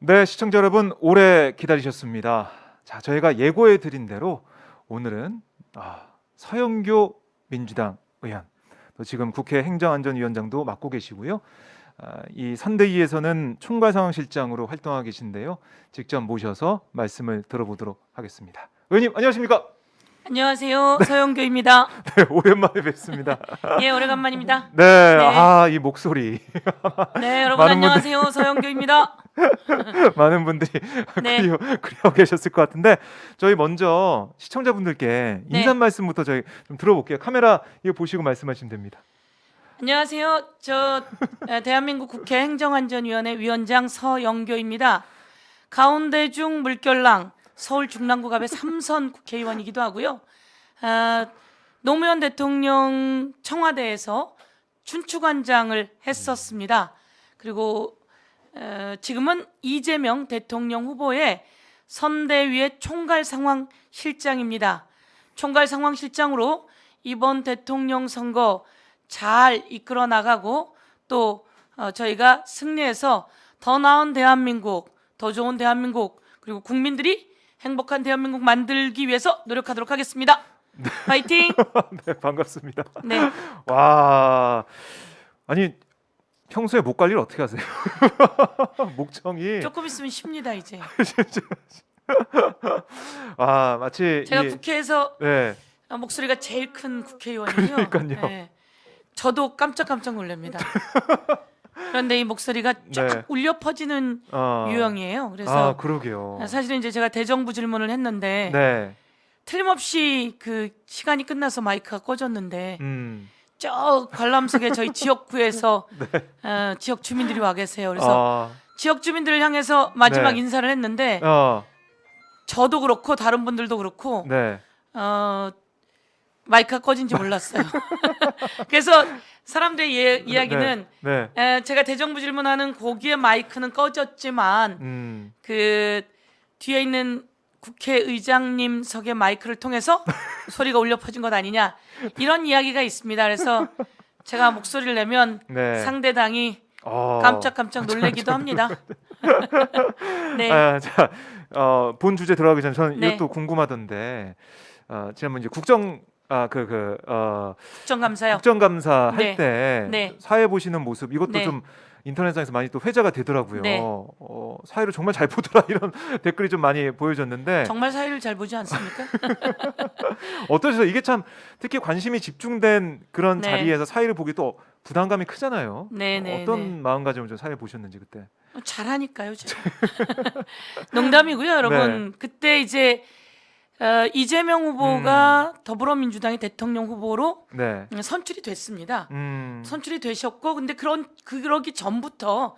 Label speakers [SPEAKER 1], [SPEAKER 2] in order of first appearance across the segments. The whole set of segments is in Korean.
[SPEAKER 1] 네, 시청자 여러분 오래 기다리셨습니다. 자, 저희가 예고해 드린 대로 오늘은 서영교 민주당 의원, 또 지금 국회 행정안전위원장도 맡고 계시고요. 이 선대위에서는 총괄상황실장으로 활동하고 계신데요. 직접 모셔서 말씀을 들어보도록 하겠습니다. 의원님 안녕하십니까?
[SPEAKER 2] 안녕하세요. 서영교입니다.
[SPEAKER 1] 네, 오랜만에 뵙습니다.
[SPEAKER 2] 예, 오래간만입니다.
[SPEAKER 1] 네,
[SPEAKER 2] 네.
[SPEAKER 1] 이 목소리
[SPEAKER 2] 네, 여러분
[SPEAKER 1] 많은
[SPEAKER 2] 안녕하세요. 서영교입니다.
[SPEAKER 1] 많은 분들이
[SPEAKER 2] 네.
[SPEAKER 1] 그리워 계셨을 것 같은데 저희 먼저 시청자분들께
[SPEAKER 2] 네.
[SPEAKER 1] 인사 말씀부터 저희 좀 들어볼게요. 카메라 이거 보시고 말씀하시면 됩니다.
[SPEAKER 2] 안녕하세요. 저 대한민국 국회 행정안전위원회 위원장 서영교입니다. 가운데 중 물결랑 서울 중랑구갑의 3선 국회의원이기도 하고요. 노무현 대통령 청와대에서 춘추관장을 했었습니다. 그리고 지금은 이재명 대통령 후보의 선대위의 총괄상황실장입니다. 총괄상황실장으로 이번 대통령 선거 잘 이끌어 나가고 또 저희가 승리해서 더 나은 대한민국, 더 좋은 대한민국, 그리고 국민들이 행복한 대한민국 만들기 위해서 노력하도록 하겠습니다. 파이팅!
[SPEAKER 1] 네, 반갑습니다.
[SPEAKER 2] 네.
[SPEAKER 1] 와, 아니 평소에 목 관리를 어떻게 하세요? 목청이
[SPEAKER 2] 조금 있으면 쉽니다 이제.
[SPEAKER 1] 마치
[SPEAKER 2] 제가 국회에서
[SPEAKER 1] 네,
[SPEAKER 2] 목소리가 제일 큰 국회의원이에요.
[SPEAKER 1] 그러니까요.
[SPEAKER 2] 네. 저도 깜짝 놀랍니다. 그런데 이 목소리가 쫙
[SPEAKER 1] 네.
[SPEAKER 2] 울려 퍼지는 유형이에요. 그래서
[SPEAKER 1] 그러게요.
[SPEAKER 2] 사실은 이제 제가 대정부 질문을 했는데
[SPEAKER 1] 네,
[SPEAKER 2] 틀림없이 그 시간이 끝나서 마이크가 꺼졌는데
[SPEAKER 1] 음,
[SPEAKER 2] 저 관람석에 저희 지역구에서 지역 주민들이 와 계세요. 그래서 지역 주민들을 향해서 마지막
[SPEAKER 1] 네.
[SPEAKER 2] 인사를 했는데
[SPEAKER 1] 어,
[SPEAKER 2] 저도 그렇고 다른 분들도 그렇고
[SPEAKER 1] 네,
[SPEAKER 2] 마이크가 꺼진지 몰랐어요. 그래서 사람들의 이야기는
[SPEAKER 1] 네,
[SPEAKER 2] 제가 대정부 질문하는 거기에 마이크는 꺼졌지만 그 뒤에 있는 국회의장님석의 마이크를 통해서 소리가 울려 퍼진 것 아니냐 이런 이야기가 있습니다. 그래서 제가 목소리를 내면
[SPEAKER 1] 네.
[SPEAKER 2] 상대당이 깜짝 놀래기도 합니다. 네.
[SPEAKER 1] 자, 본 주제 들어가기 전에 저는
[SPEAKER 2] 네.
[SPEAKER 1] 이것도 궁금하던데 지난번 이제
[SPEAKER 2] 국정감사요.
[SPEAKER 1] 국정감사
[SPEAKER 2] 네.
[SPEAKER 1] 할 때
[SPEAKER 2] 네.
[SPEAKER 1] 사회 보시는 모습 이것도
[SPEAKER 2] 네.
[SPEAKER 1] 좀 인터넷상에서 많이 또 회자가 되더라고요.
[SPEAKER 2] 네.
[SPEAKER 1] 사회를 정말 잘 보더라 이런 댓글이 좀 많이 보여졌는데
[SPEAKER 2] 정말 사회를 잘 보지 않습니까?
[SPEAKER 1] 어떠세요? 이게 참 특히 관심이 집중된 그런
[SPEAKER 2] 네.
[SPEAKER 1] 자리에서 사회를 보기 또 부담감이 크잖아요.
[SPEAKER 2] 네,
[SPEAKER 1] 어떤
[SPEAKER 2] 네.
[SPEAKER 1] 마음가짐을 좀 사회 보셨는지 그때.
[SPEAKER 2] 잘하니까요, 제가. 농담이고요, 여러분.
[SPEAKER 1] 네.
[SPEAKER 2] 그때 이제 이재명 후보가 더불어민주당의 대통령 후보로
[SPEAKER 1] 네.
[SPEAKER 2] 선출이 됐습니다.
[SPEAKER 1] 선출이
[SPEAKER 2] 선출이 되셨고, 근데 그러기 전부터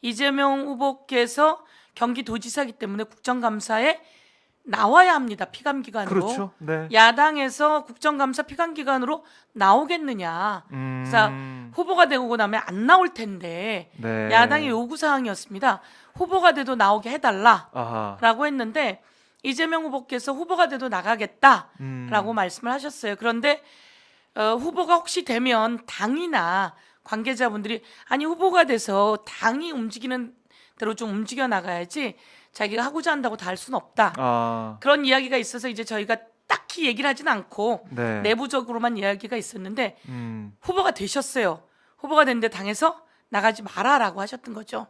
[SPEAKER 2] 이재명 후보께서 경기도지사이기 때문에 국정감사에 나와야 합니다. 피감기관으로.
[SPEAKER 1] 그렇죠. 네.
[SPEAKER 2] 야당에서 국정감사 피감기관으로 나오겠느냐. 그래서 후보가 되고 나면 안 나올 텐데
[SPEAKER 1] 네.
[SPEAKER 2] 야당의 요구 사항이었습니다. 후보가 돼도 나오게 해달라라고
[SPEAKER 1] 아하.
[SPEAKER 2] 했는데 이재명 후보께서 후보가 돼도 나가겠다라고 말씀을 하셨어요. 그런데 후보가 혹시 되면 당이나 관계자분들이 아니 후보가 돼서 당이 움직이는 대로 좀 움직여 나가야지 자기가 하고자 한다고 다 할 수는 없다. 그런 이야기가 있어서 이제 저희가 딱히 얘기를 하진 않고
[SPEAKER 1] 네.
[SPEAKER 2] 내부적으로만 이야기가 있었는데 후보가 되셨어요. 후보가 됐는데 당에서 나가지 마라라고 하셨던 거죠.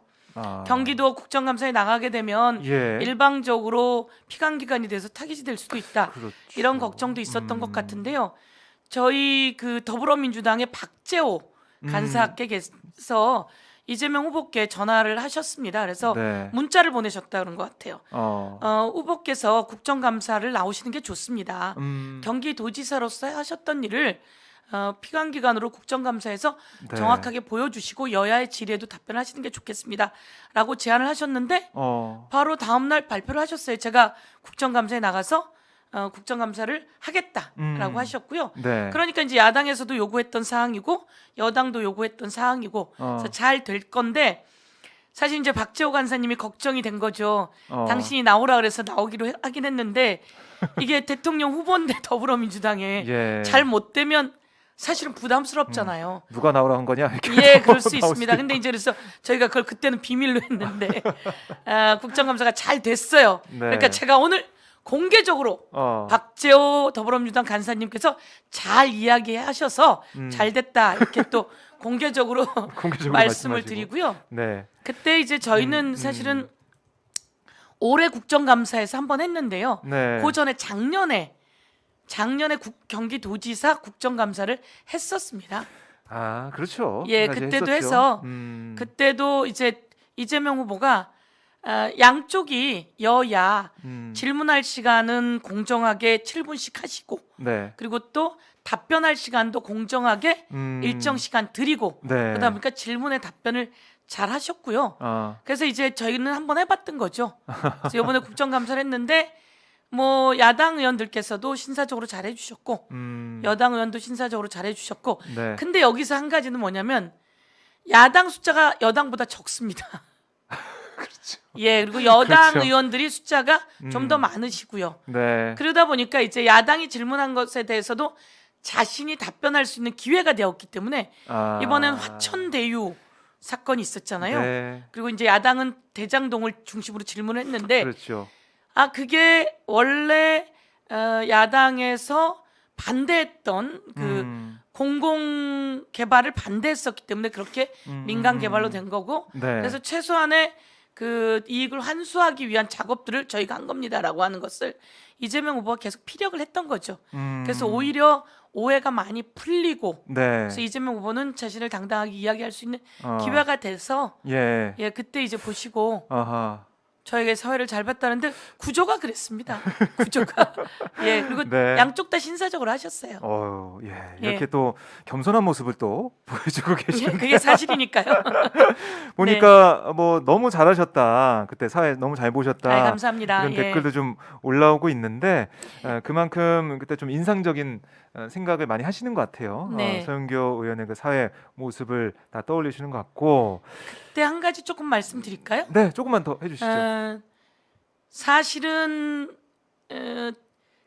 [SPEAKER 2] 경기도 국정감사에 나가게 되면
[SPEAKER 1] 예.
[SPEAKER 2] 일방적으로 피감기관이 돼서 타깃이 될 수도 있다.
[SPEAKER 1] 그렇죠.
[SPEAKER 2] 이런 걱정도 있었던 것 같은데요. 저희 그 더불어민주당의 박재호 간사께서 이재명 후보께 전화를 하셨습니다. 그래서
[SPEAKER 1] 네.
[SPEAKER 2] 문자를 보내셨다 그런 것 같아요. 후보께서 국정감사를 나오시는 게 좋습니다. 경기도지사로서 하셨던 일을 피감기관으로 국정감사에서
[SPEAKER 1] 네.
[SPEAKER 2] 정확하게 보여주시고 여야의 질의에도 답변하시는 게 좋겠습니다.라고 제안을 하셨는데 바로 다음 날 발표를 하셨어요. 제가 국정감사에 나가서 국정감사를 하겠다라고 하셨고요.
[SPEAKER 1] 네.
[SPEAKER 2] 그러니까 이제 야당에서도 요구했던 사항이고 여당도 요구했던 사항이고 그래서 잘 될 건데 사실 이제 박재호 간사님이 걱정이 된 거죠. 당신이 나오라 그래서 나오기로 하긴 했는데 이게 대통령 후보인데 더불어민주당에
[SPEAKER 1] 예.
[SPEAKER 2] 잘 못 되면 사실은 부담스럽잖아요.
[SPEAKER 1] 누가 나오라 한 거냐? 이렇게
[SPEAKER 2] 예, 그럴 수
[SPEAKER 1] 나올
[SPEAKER 2] 있습니다.
[SPEAKER 1] 수도
[SPEAKER 2] 근데 이제 그래서 저희가 그걸 그때는 비밀로 했는데 국정감사가 잘 됐어요.
[SPEAKER 1] 네.
[SPEAKER 2] 그러니까 제가 오늘 공개적으로 박재호 더불어민주당 간사님께서 잘 이야기하셔서 잘 됐다 이렇게 또 공개적으로
[SPEAKER 1] 공개적으로
[SPEAKER 2] 말씀을
[SPEAKER 1] 말씀하시고.
[SPEAKER 2] 드리고요.
[SPEAKER 1] 네.
[SPEAKER 2] 그때 이제 저희는 사실은 올해 국정감사에서 한 번 했는데요.
[SPEAKER 1] 네.
[SPEAKER 2] 그 전에 작년에 경기도지사 국정감사를 했었습니다.
[SPEAKER 1] 아, 그렇죠.
[SPEAKER 2] 예,
[SPEAKER 1] 사실
[SPEAKER 2] 그때도
[SPEAKER 1] 했었죠.
[SPEAKER 2] 해서 그때도 이제 이재명 후보가 양쪽이 여야 질문할 시간은 공정하게 7분씩 하시고
[SPEAKER 1] 네.
[SPEAKER 2] 그리고 또 답변할 시간도 공정하게 일정 시간 드리고
[SPEAKER 1] 네.
[SPEAKER 2] 그러다 보니까 질문에 답변을 잘 하셨고요. 그래서 이제 저희는 한번 해봤던 거죠. 그래서 이번에 국정감사를 했는데 뭐 야당 의원들께서도 신사적으로 잘 해주셨고 여당 의원도 신사적으로 잘 해주셨고
[SPEAKER 1] 네.
[SPEAKER 2] 근데 여기서 한 가지는 뭐냐면 야당 숫자가 여당보다 적습니다.
[SPEAKER 1] 그렇죠.
[SPEAKER 2] 예, 그리고 여당
[SPEAKER 1] 그렇죠.
[SPEAKER 2] 의원들이 숫자가 좀 더 많으시고요.
[SPEAKER 1] 네.
[SPEAKER 2] 그러다 보니까 이제 야당이 질문한 것에 대해서도 자신이 답변할 수 있는 기회가 되었기 때문에 이번엔 화천대유 사건이 있었잖아요.
[SPEAKER 1] 네.
[SPEAKER 2] 그리고 이제 야당은 대장동을 중심으로 질문을 했는데
[SPEAKER 1] 그렇죠.
[SPEAKER 2] 그게 원래 야당에서 반대했던 그 공공 개발을 반대했었기 때문에 그렇게 민간 개발로 된 거고
[SPEAKER 1] 네.
[SPEAKER 2] 그래서 최소한의 그 이익을 환수하기 위한 작업들을 저희가 한 겁니다라고 하는 것을 이재명 후보가 계속 피력을 했던 거죠. 그래서 오히려 오해가 많이 풀리고
[SPEAKER 1] 네.
[SPEAKER 2] 그래서 이재명 후보는 자신을 당당하게 이야기할 수 있는 기회가 돼서
[SPEAKER 1] 예.
[SPEAKER 2] 예 그때 이제 보시고
[SPEAKER 1] 아하.
[SPEAKER 2] 저에게 사회를 잘 봤다는데 구조가 그랬습니다. 구조가 예 그리고
[SPEAKER 1] 네.
[SPEAKER 2] 양쪽 다 신사적으로 하셨어요.
[SPEAKER 1] 예.
[SPEAKER 2] 예.
[SPEAKER 1] 이렇게 또 겸손한 모습을 또 보여주고
[SPEAKER 2] 예,
[SPEAKER 1] 계시는데
[SPEAKER 2] 그게 사실이니까요.
[SPEAKER 1] 보니까 뭐 너무 잘하셨다. 그때 사회 너무 잘 보셨다.
[SPEAKER 2] 감사합니다.
[SPEAKER 1] 이런
[SPEAKER 2] 예.
[SPEAKER 1] 댓글도 좀 올라오고 있는데 그만큼 그때 좀 인상적인 생각을 많이 하시는 것 같아요.
[SPEAKER 2] 네.
[SPEAKER 1] 서영교 의원의 그 사회 모습을 다 떠올리시는 것 같고.
[SPEAKER 2] 그때 한 가지 조금 말씀드릴까요?
[SPEAKER 1] 네, 조금만 더 해주시죠.
[SPEAKER 2] 사실은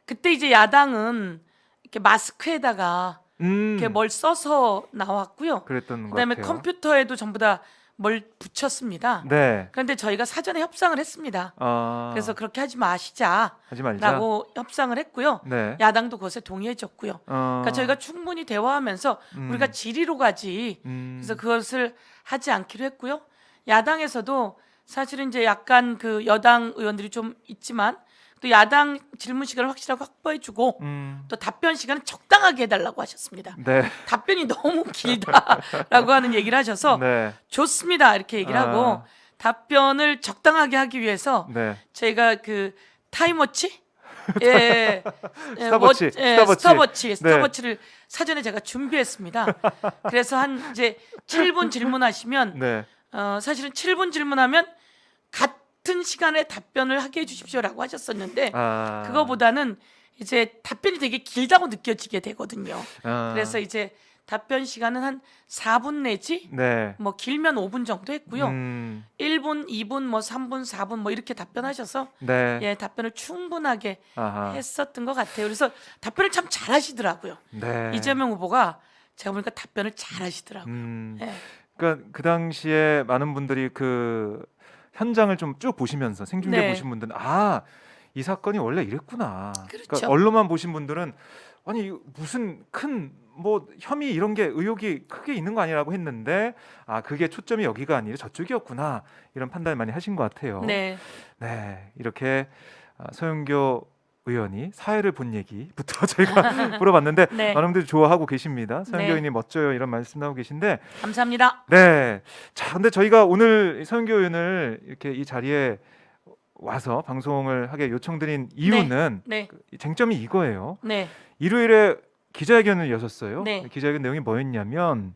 [SPEAKER 2] 그때 이제 야당은 이렇게 마스크에다가 이렇게 뭘 써서 나왔고요.
[SPEAKER 1] 그랬던 것
[SPEAKER 2] 그다음에
[SPEAKER 1] 같아요.
[SPEAKER 2] 컴퓨터에도 전부 다 뭘 붙였습니다.
[SPEAKER 1] 네.
[SPEAKER 2] 그런데 저희가 사전에 협상을 했습니다. 그래서 그렇게 하지 마시자라고
[SPEAKER 1] 하지 말자.
[SPEAKER 2] 협상을 했고요.
[SPEAKER 1] 네.
[SPEAKER 2] 야당도 그것에 동의해줬고요. 그러니까 저희가 충분히 대화하면서 우리가 질의로 가지. 그래서 그것을 하지 않기로 했고요. 야당에서도 사실은 이제 약간 그 여당 의원들이 좀 있지만 또 야당 질문 시간을 확실하게 확보해주고 또 답변 시간은 적당하게 해달라고 하셨습니다.
[SPEAKER 1] 네.
[SPEAKER 2] 답변이 너무 길다라고 하는 얘기를 하셔서
[SPEAKER 1] 네.
[SPEAKER 2] 좋습니다 이렇게 얘기를 하고 답변을 적당하게 하기 위해서
[SPEAKER 1] 네.
[SPEAKER 2] 저희가 그 타임워치 예,
[SPEAKER 1] 스탑워치,
[SPEAKER 2] 스탑워치를 사전에 제가 준비했습니다. 그래서 한 이제 7분 질문하시면
[SPEAKER 1] 네.
[SPEAKER 2] 사실은 7분 질문하면 같은 시간에 답변을 하게 해주십시오라고 하셨었는데 그거보다는 이제 답변이 되게 길다고 느껴지게 되거든요. 그래서 이제 답변 시간은 한 4분 내지
[SPEAKER 1] 네.
[SPEAKER 2] 뭐 길면 5분 정도 했고요.
[SPEAKER 1] 1분,
[SPEAKER 2] 2분, 뭐 3분, 4분 뭐 이렇게 답변하셔서
[SPEAKER 1] 네.
[SPEAKER 2] 예 답변을 충분하게
[SPEAKER 1] 아하.
[SPEAKER 2] 했었던 것 같아요. 그래서 답변을 참 잘하시더라고요.
[SPEAKER 1] 네.
[SPEAKER 2] 이재명 후보가 제가 보니까 답변을 잘하시더라고요. 예.
[SPEAKER 1] 그러니까 그 당시에 많은 분들이 그 현장을 좀 쭉 보시면서 생중계
[SPEAKER 2] 네.
[SPEAKER 1] 보신 분들은 이 사건이 원래 이랬구나.
[SPEAKER 2] 그렇죠.
[SPEAKER 1] 그러니까 언론만 보신 분들은 아니 무슨 큰 뭐 혐의 이런 게 의혹이 크게 있는 거 아니라고 했는데 그게 초점이 여기가 아니라 저쪽이었구나 이런 판단을 많이 하신 것 같아요.
[SPEAKER 2] 네.
[SPEAKER 1] 네, 이렇게 서영교 의원이 사회를 본 얘기부터 저희가 물어봤는데
[SPEAKER 2] 네.
[SPEAKER 1] 많은 분들이 좋아하고 계십니다. 서영교
[SPEAKER 2] 네.
[SPEAKER 1] 의원님 멋져요 이런 말씀 나오고 계신데
[SPEAKER 2] 감사합니다.
[SPEAKER 1] 네, 자 근데 저희가 오늘 서영교 의원을 이렇게 이 자리에 와서 방송을 하게 요청드린 이유는
[SPEAKER 2] 네.
[SPEAKER 1] 쟁점이 이거예요.
[SPEAKER 2] 네.
[SPEAKER 1] 일요일에 기자회견을 여셨어요.
[SPEAKER 2] 네.
[SPEAKER 1] 기자회견 내용이 뭐였냐면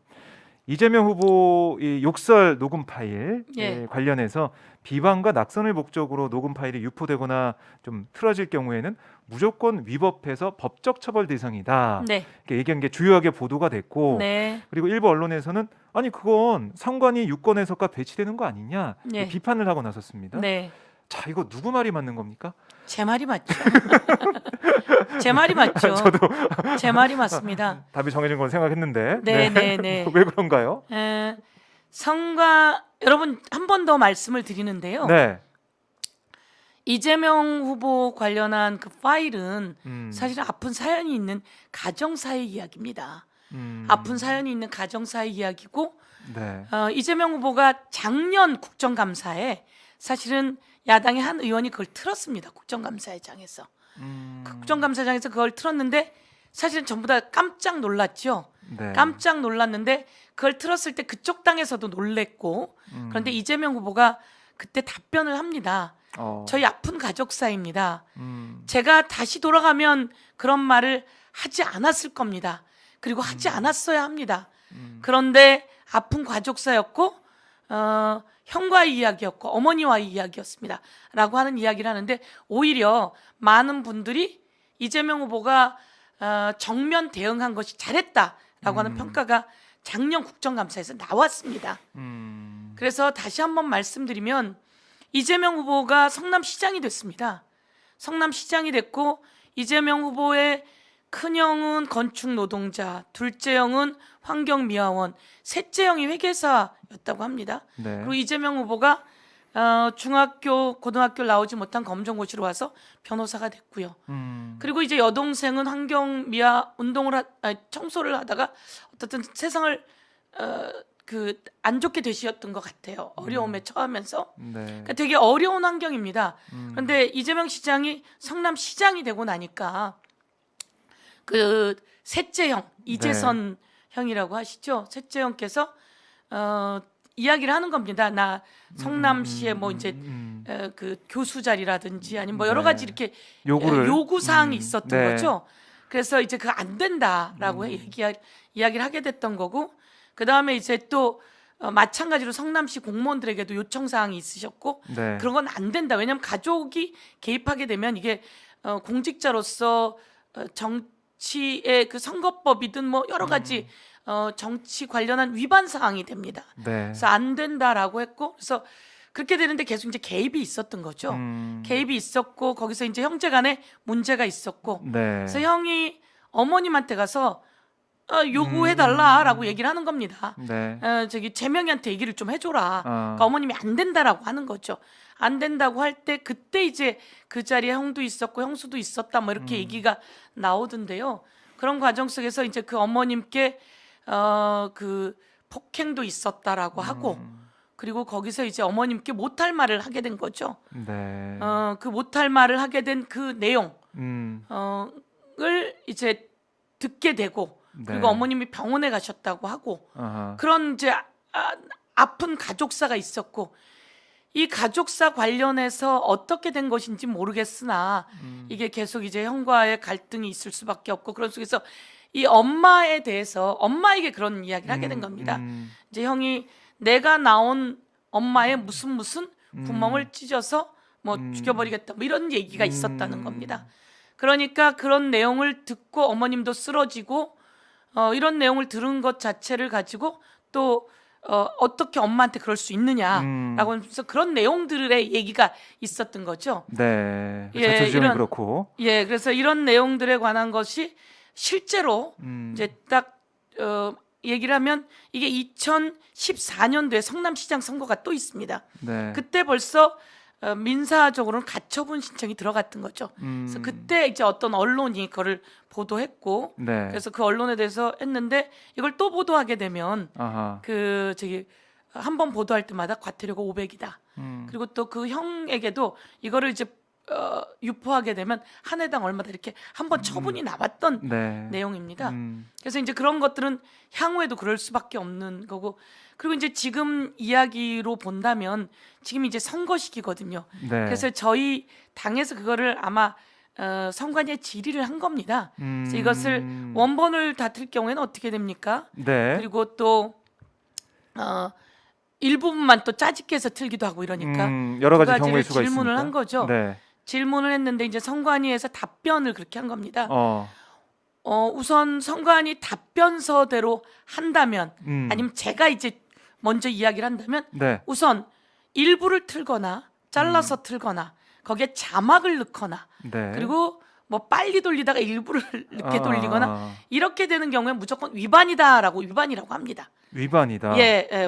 [SPEAKER 1] 이재명 후보 이 욕설 녹음 파일
[SPEAKER 2] 예.
[SPEAKER 1] 관련해서 비방과 낙선을 목적으로 녹음 파일이 유포되거나 좀 틀어질 경우에는 무조건 위법해서 법적 처벌 대상이다.
[SPEAKER 2] 네.
[SPEAKER 1] 이렇게 얘기한 게 주요하게 보도가 됐고
[SPEAKER 2] 네.
[SPEAKER 1] 그리고 일부 언론에서는 아니 그건 상관이 유권 해석과 배치되는 거 아니냐
[SPEAKER 2] 네.
[SPEAKER 1] 비판을 하고 나섰습니다.
[SPEAKER 2] 네.
[SPEAKER 1] 자 이거 누구 말이 맞는 겁니까?
[SPEAKER 2] 제 말이 맞죠. 제 말이 맞죠.
[SPEAKER 1] 저도
[SPEAKER 2] 제 말이 맞습니다.
[SPEAKER 1] 답이 정해진 건 생각했는데.
[SPEAKER 2] 네.
[SPEAKER 1] 왜 그런가요?
[SPEAKER 2] 여러분 한 번 더 말씀을 드리는데요.
[SPEAKER 1] 네.
[SPEAKER 2] 이재명 후보 관련한 그 파일은
[SPEAKER 1] 음.
[SPEAKER 2] 사실 아픈 사연이 있는 가정사의 이야기입니다.
[SPEAKER 1] 음.
[SPEAKER 2] 아픈 사연이 있는 가정사의 이야기고
[SPEAKER 1] 네.
[SPEAKER 2] 이재명 후보가 작년 국정감사에 사실은 야당의 한 의원이 그걸 틀었습니다. 국정감사장에서. 국정감사장에서 그걸 틀었는데 사실은 전부 다 깜짝 놀랐죠.
[SPEAKER 1] 네.
[SPEAKER 2] 깜짝 놀랐는데 그걸 틀었을 때 그쪽 당에서도 놀랬고 그런데 이재명 후보가 그때 답변을 합니다. 저희 아픈 가족사입니다. 제가 다시 돌아가면 그런 말을 하지 않았을 겁니다. 그리고 하지 않았어야 합니다. 그런데 아픈 가족사였고 형과의 이야기였고 어머니와의 이야기였습니다. 라고 하는 이야기를 하는데 오히려 많은 분들이 이재명 후보가 정면 대응한 것이 잘했다라고 하는 평가가 작년 국정감사에서 나왔습니다. 그래서 다시 한번 말씀드리면 이재명 후보가 성남시장이 됐습니다. 성남시장이 됐고 이재명 후보의 큰형은 건축 노동자, 둘째 형은 환경미화원, 셋째 형이 회계사였다고 합니다.
[SPEAKER 1] 네.
[SPEAKER 2] 그리고 이재명 후보가 중학교, 고등학교 나오지 못한 검정고시로 와서 변호사가 됐고요. 그리고 이제 여동생은 환경미화 운동을 청소를 하다가 어쨌든 세상을 안 좋게 되셨던 것 같아요. 어려움에 처하면서.
[SPEAKER 1] 네.
[SPEAKER 2] 그러니까 되게 어려운 환경입니다. 그런데 이재명 시장이 성남시장이 되고 나니까 그 셋째 형 이재선 형이라고 하시죠. 셋째 형께서 이야기를 하는 겁니다. 나 성남시에 뭐 이제 그 교수 자리라든지 아니면 뭐 여러 가지 이렇게 요구 사항이 있었던 거죠. 그래서 이제 그거 안 된다라고 이야기를 하게 됐던 거고 그 다음에 이제 또 마찬가지로 성남시 공무원들에게도 요청 사항이 있으셨고
[SPEAKER 1] 네.
[SPEAKER 2] 그런 건 안 된다. 왜냐하면 가족이 개입하게 되면 이게 공직자로서 정치의 그 선거법이든 뭐 여러 가지 정치 관련한 위반 사항이 됩니다.
[SPEAKER 1] 네.
[SPEAKER 2] 그래서 안 된다라고 했고 그래서 그렇게 되는데 계속 이제 개입이 있었던 거죠. 개입이 있었고 거기서 이제 형제간에 문제가 있었고
[SPEAKER 1] 네.
[SPEAKER 2] 그래서 형이 어머님한테 가서 요구해달라라고 얘기를 하는 겁니다.
[SPEAKER 1] 네.
[SPEAKER 2] 저기 재명이한테 얘기를 좀 해줘라.
[SPEAKER 1] 어.
[SPEAKER 2] 그러니까 어머님이 안 된다라고 하는 거죠. 안 된다고 할 때 그때 이제 그 자리에 형도 있었고 형수도 있었다 뭐 이렇게 얘기가 나오던데요. 그런 과정 속에서 이제 그 어머님께 그 폭행도 있었다라고 하고 그리고 거기서 이제 어머님께 못할 말을 하게 된 거죠.
[SPEAKER 1] 네.
[SPEAKER 2] 그 못할 말을 하게 된 그 내용을 이제 듣게 되고 그리고
[SPEAKER 1] 네.
[SPEAKER 2] 어머님이 병원에 가셨다고 하고
[SPEAKER 1] 아하.
[SPEAKER 2] 그런 이제 아픈 가족사가 있었고 이 가족사 관련해서 어떻게 된 것인지 모르겠으나 이게 계속 이제 형과의 갈등이 있을 수밖에 없고 그런 속에서 이 엄마에 대해서 엄마에게 그런 이야기를 하게 된 겁니다. 이제 형이 내가 낳은 엄마의 무슨 구멍을 찢어서 뭐 죽여버리겠다 뭐 이런 얘기가 있었다는 겁니다. 그러니까 그런 내용을 듣고 어머님도 쓰러지고 이런 내용을 들은 것 자체를 가지고 또 어떻게 엄마한테 그럴 수 있느냐라고 하면서 그런 내용들의 얘기가 있었던 거죠.
[SPEAKER 1] 네.
[SPEAKER 2] 예,
[SPEAKER 1] 자초지종이
[SPEAKER 2] 이런-
[SPEAKER 1] 그렇고.
[SPEAKER 2] 예, 그래서 이런 내용들에 관한 것이 실제로 이제 딱 얘기를 하면 이게 2014년도에 성남시장 선거가 또 있습니다.
[SPEAKER 1] 네.
[SPEAKER 2] 그때 벌써 민사적으로는 가처분 신청이 들어갔던 거죠. 그래서 그때 이제 어떤 언론이 그거를 보도했고,
[SPEAKER 1] 네.
[SPEAKER 2] 그래서 그 언론에 대해서 했는데 이걸 또 보도하게 되면
[SPEAKER 1] 아하.
[SPEAKER 2] 그 저기 한 번 보도할 때마다 과태료가 500이다. 그리고 또 그 형에게도 이거를 이제 유포하게 되면 한 해당 얼마다 이렇게 한 번 처분이 나왔던
[SPEAKER 1] 네.
[SPEAKER 2] 내용입니다. 그래서 이제 그런 것들은 향후에도 그럴 수밖에 없는 거고 그리고 이제 지금 이야기로 본다면 지금 이제 선거 시기거든요.
[SPEAKER 1] 네.
[SPEAKER 2] 그래서 저희 당에서 그거를 아마 선관위에 질의를 한 겁니다. 그래서 이것을 원본을 다툴 경우에는 어떻게 됩니까?
[SPEAKER 1] 네.
[SPEAKER 2] 그리고 또 일부분만 또 짜집게 해서 틀기도 하고 이러니까
[SPEAKER 1] 여러
[SPEAKER 2] 두
[SPEAKER 1] 가지
[SPEAKER 2] 가지를
[SPEAKER 1] 경우의 수가
[SPEAKER 2] 질문을
[SPEAKER 1] 있습니까?
[SPEAKER 2] 한 거죠.
[SPEAKER 1] 네.
[SPEAKER 2] 질문을 했는데 이제 선관위에서 답변을 그렇게 한 겁니다.
[SPEAKER 1] 어.
[SPEAKER 2] 우선 선관위 답변서대로 한다면 아니면 제가 이제 먼저 이야기를 한다면
[SPEAKER 1] 네.
[SPEAKER 2] 우선 일부를 틀거나 잘라서 틀거나 거기에 자막을 넣거나
[SPEAKER 1] 네.
[SPEAKER 2] 그리고 뭐 빨리 돌리다가 일부를 늦게 돌리거나
[SPEAKER 1] 아,
[SPEAKER 2] 이렇게 되는 경우에 무조건 위반이다라고 위반이라고 합니다.
[SPEAKER 1] 위반이다.